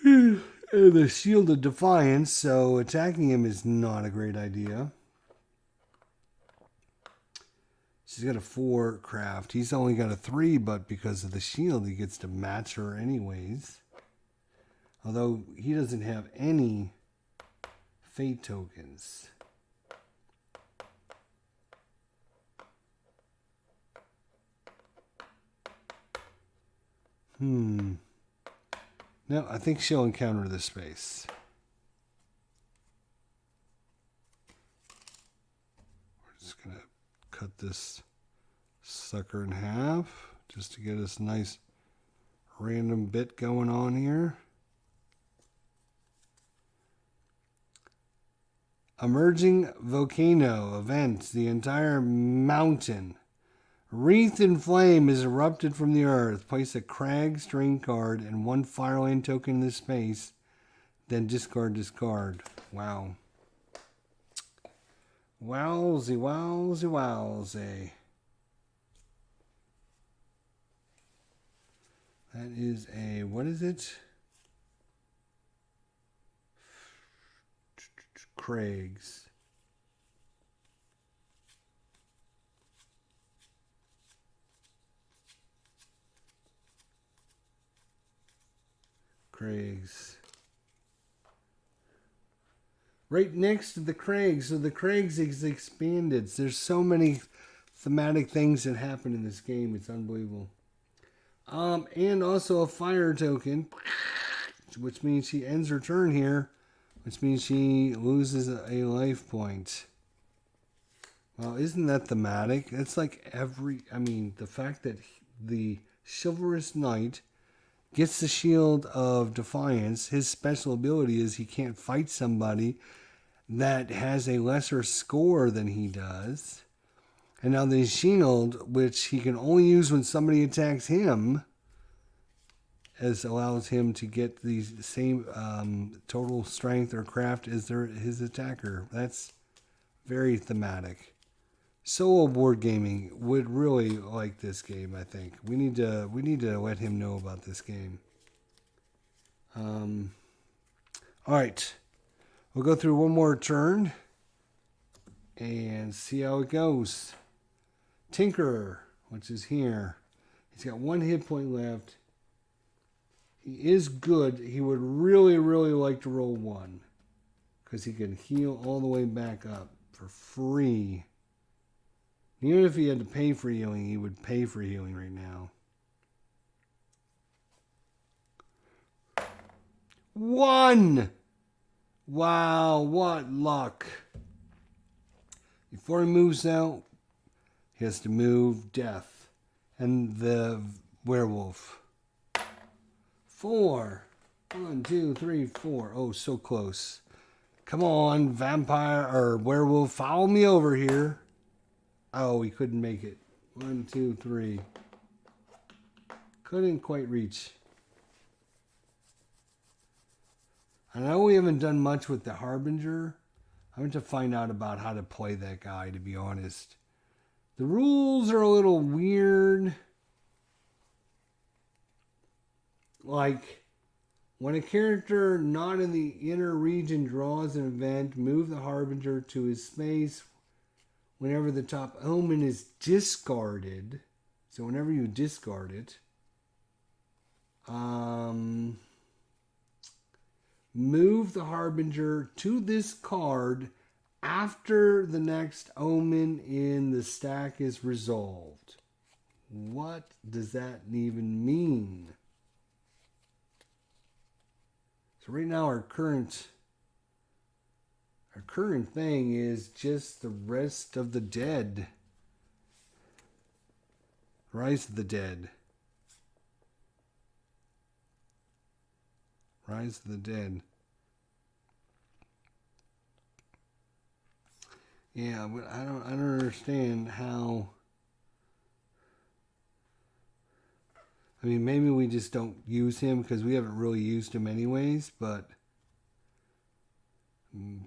[SPEAKER 1] and the Shield of Defiance, so attacking him is not a great idea. She's got a 4 craft. He's only got a 3, but because of the shield, he gets to match her anyways. Although he doesn't have any fate tokens. No, I think she'll encounter this space. We're just going to cut this sucker in half just to get us a nice random bit going on here. Emerging volcano event. The entire mountain wreathed in flame is erupted from the earth. Place a crag string card and one Fireline token in this space. Then discard. Wow. Wowsy, wowsy, wowsy. That is a, what is it? Craig's. Right next to the Craigs. So the Craigs is expanded. There's so many thematic things that happen in this game. It's unbelievable. And also a fire token, which means she ends her turn here, which means she loses a life point. Well, isn't that thematic? It's like the fact that the Chivalrous Knight gets the Shield of Defiance. His special ability is he can't fight somebody that has a lesser score than he does. And now the shield, which he can only use when somebody attacks him, allows him to get the same total strength or craft as his attacker. That's very thematic. Solo board gaming would really like this game, I think. We need to let him know about this game. All right. We'll go through one more turn and see how it goes. Tinkerer, which is here. He's got 1 hit point left. He is good. He would really, really like to roll 1 because he can heal all the way back up for free. Even if he had to pay for healing, he would pay for healing right now. 1! Wow, what luck. Before he moves out, he has to move Death and the Werewolf. 4. 1, 2, 3, 4. Oh, so close. Come on, Vampire or Werewolf, follow me over here. Oh, he couldn't make it. 1, 2, 3. Couldn't quite reach. I know we haven't done much with the Harbinger. I want to find out about how to play that guy, to be honest. The rules are a little weird. Like, when a character not in the inner region draws an event, move the Harbinger to his space whenever the top omen is discarded. So whenever you discard it, move the Harbinger to this card after the next omen in the stack is resolved. What does that even mean? So right now our current thing is just the rest of the dead. Rise of the Dead. Rise of the Dead. Yeah, but I don't understand how. I mean, maybe we just don't use him because we haven't really used him anyways, but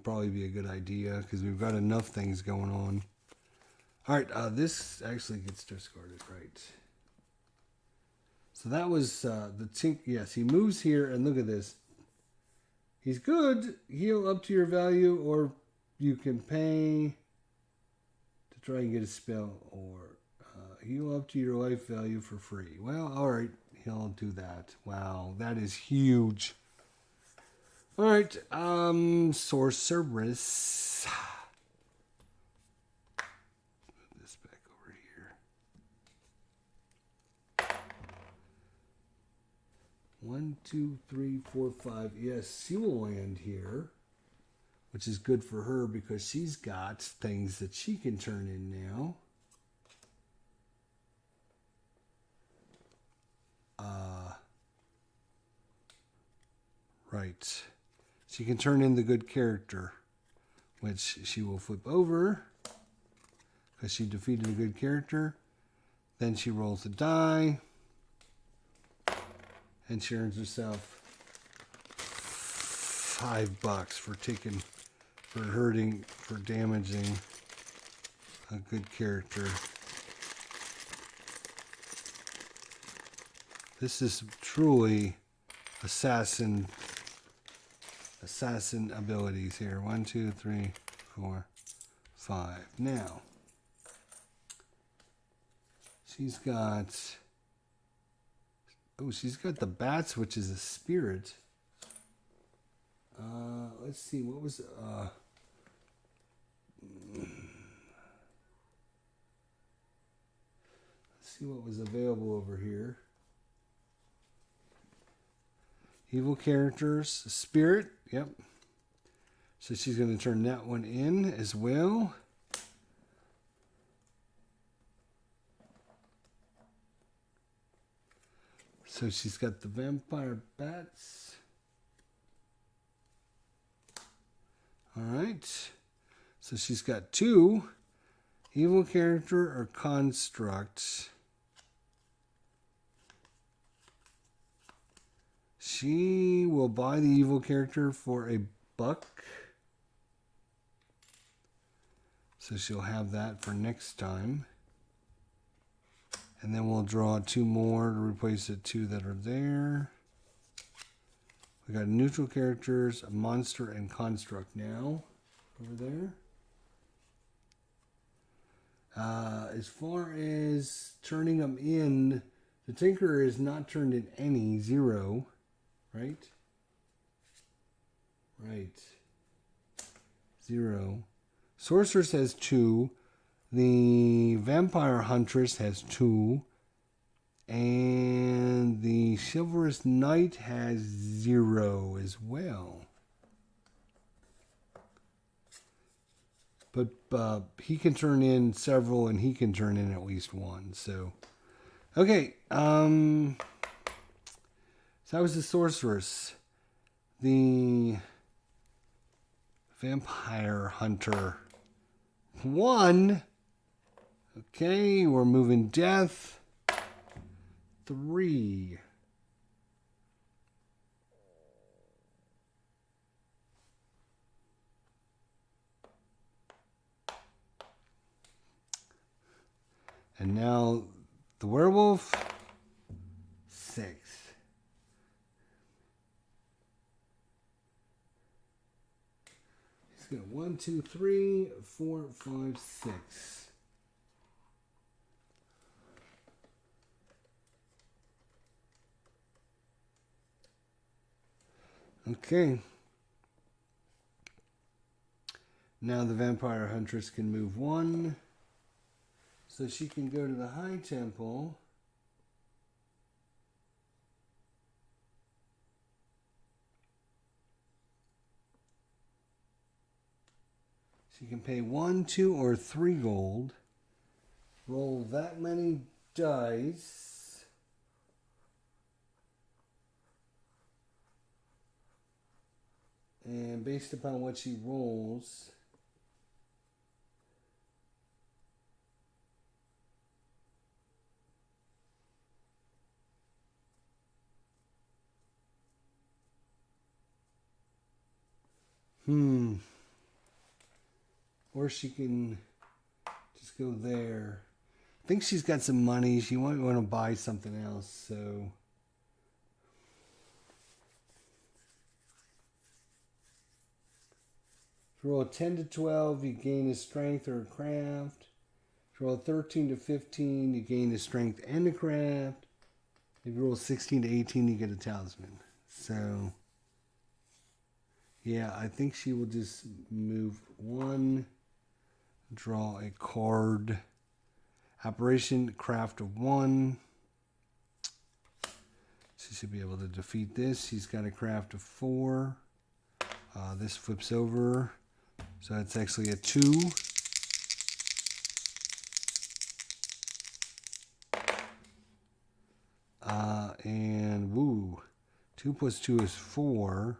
[SPEAKER 1] probably be a good idea because we've got enough things going on. All right, this actually gets discarded, right? So that was the Tink. Yes, he moves here, and look at this. He's good. Heal up to your value, or you can pay to try and get a spell, or heal up to your life value for free. Well, all right, he'll do that. Wow, that is huge. All right, Sorceress. Put this back over here. 1, 2, 3, 4, 5. Yes, she will land here, which is good for her because she's got things that she can turn in now. Right. She can turn in the good character, which she will flip over because she defeated a good character. Then she rolls a die, and she earns herself $5 for damaging a good character. This is truly assassin abilities here. 1, 2, 3, 4, 5. Now, she's got the bats, which is a spirit. Let's see, what was let's see what was available over here. Evil characters, spirit, yep. So she's going to turn that one in as well. So she's got the vampire bats. All right. So she's got 2 evil character or construct. She will buy the evil character for $1. So she'll have that for next time. And then we'll draw 2 more to replace the 2 that are there. We got neutral characters, a monster, and construct now over there. As far as turning them in, the Tinkerer is not turned in any, 0. Right? Right. 0. Sorceress has 2. The Vampire Huntress has 2. And the Chivalrous Knight has 0 as well. But he can turn in several, and he can turn in at least 1. So, okay. So that was the Sorceress. The Vampire Hunter. 1. Okay, we're moving death. 3. And now the werewolf. 6. He's got 1, 2, 3, 4, 5, 6. Okay. Now the Vampire Huntress can move 1. So she can go to the High Temple. She can pay 1, 2, or 3 gold. Roll that many dice. And based upon what she rolls, or she can just go there. I think she's got some money. She might want to buy something else, so. If you roll a 10 to 12, you gain a strength or a craft. If you roll a 13 to 15, you gain a strength and a craft. If you roll 16 to 18, you get a talisman. So, yeah, I think she will just move 1, draw a card. Operation craft of 1. She should be able to defeat this. She's got a craft of 4. This flips over. So it's actually a 2. And woo. 2 plus 2 is 4.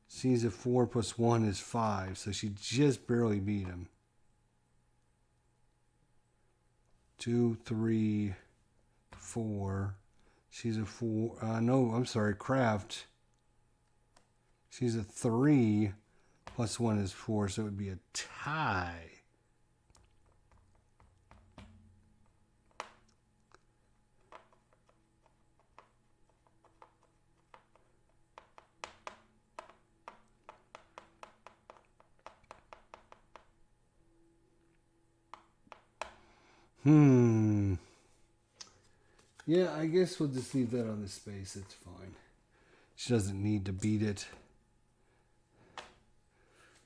[SPEAKER 1] She's a 4 plus 1 is 5. So she just barely beat him. 2, 3, 4. She's a 4. No, I'm sorry. Craft. She's a 3 plus 1 is 4. So it would be a tie. Yeah, I guess we'll just leave that on the space. It's fine. She doesn't need to beat it.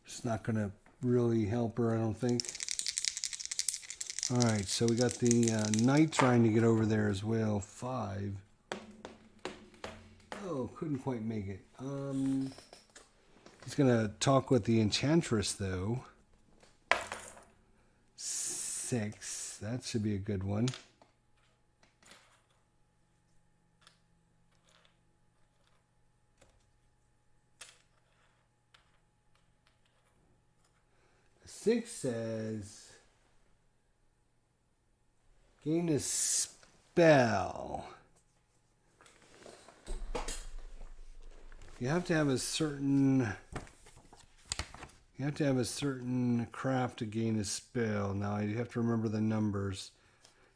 [SPEAKER 1] It's not going to really help her, I don't think. Alright, so we got the knight trying to get over there as well. 5. Oh, couldn't quite make it. He's going to talk with the enchantress, though. 6. That should be a good one. A 6 says, gain a spell. You have to have a certain craft to gain a spell. Now you have to remember the numbers.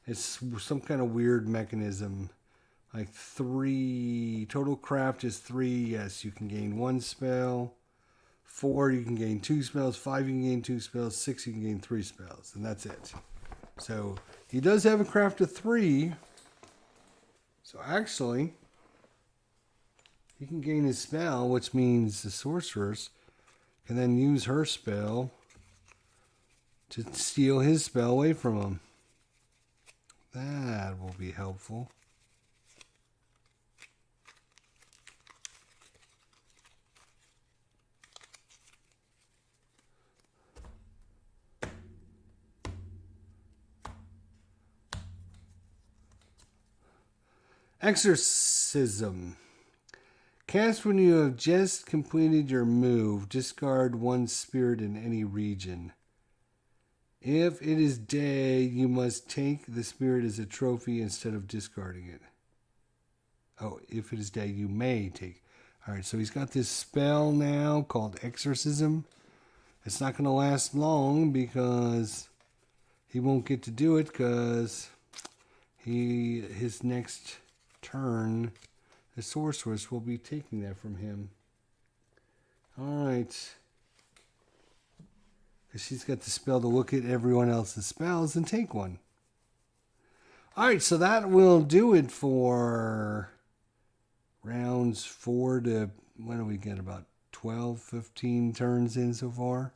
[SPEAKER 1] It's some kind of weird mechanism. Like 3 total craft is 3. Yes, you can gain 1 spell. 4 you can gain 2 spells. 5 you can gain 2 spells. 6 you can gain 3 spells, and that's it. So he does have a craft of 3. So actually, he can gain his spell, which means the sorceress can then use her spell to steal his spell away from him. That will be helpful. Exorcism. Cast when you have just completed your move. Discard 1 spirit in any region. If it is day, you must take the spirit as a trophy instead of discarding it. Oh, if it is day, you may take. Alright, so he's got this spell now called Exorcism. It's not going to last long because he won't get to do it because his next turn, the sorceress will be taking that from him. Alright. Because she's got the spell to look at everyone else's spells and take one. Alright, so that will do it for rounds 4 to, what do we get, about 12, 15 turns in so far?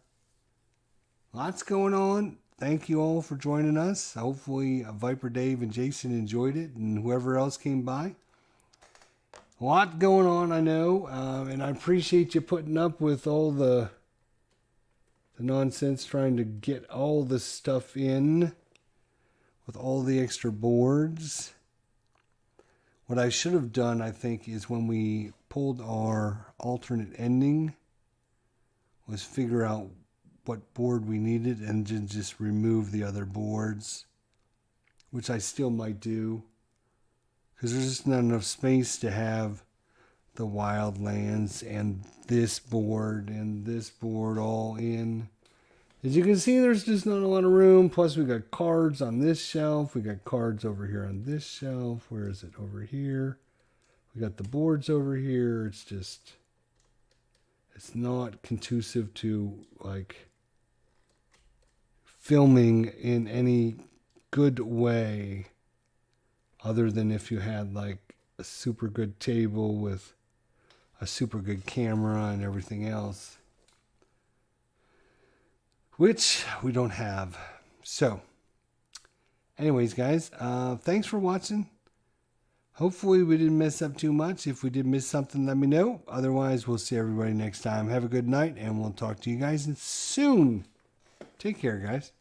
[SPEAKER 1] Lots going on. thank you all for joining us. Hopefully Viper Dave and Jason enjoyed it, and whoever else came by. A lot going on, I know, and I appreciate you putting up with all the nonsense, trying to get all this stuff in with all the extra boards. What I should have done, I think, is when we pulled our alternate ending, was figure out what board we needed and then just remove the other boards, which I still might do, because there's just not enough space to have the wildlands and this board all in. As you can see, there's just not a lot of room. Plus, we got cards on this shelf. We got cards over here on this shelf. Where is it? Over here. We got the boards over here. It's just, it's not conducive to, like, filming in any good way, other than if you had, like, a super good table with a super good camera and everything else, which we don't have. So anyways, guys, thanks for watching. Hopefully we didn't mess up too much. If we did miss something, let me know. Otherwise, we'll see everybody next time. Have a good night, and we'll talk to you guys soon. Take care, guys.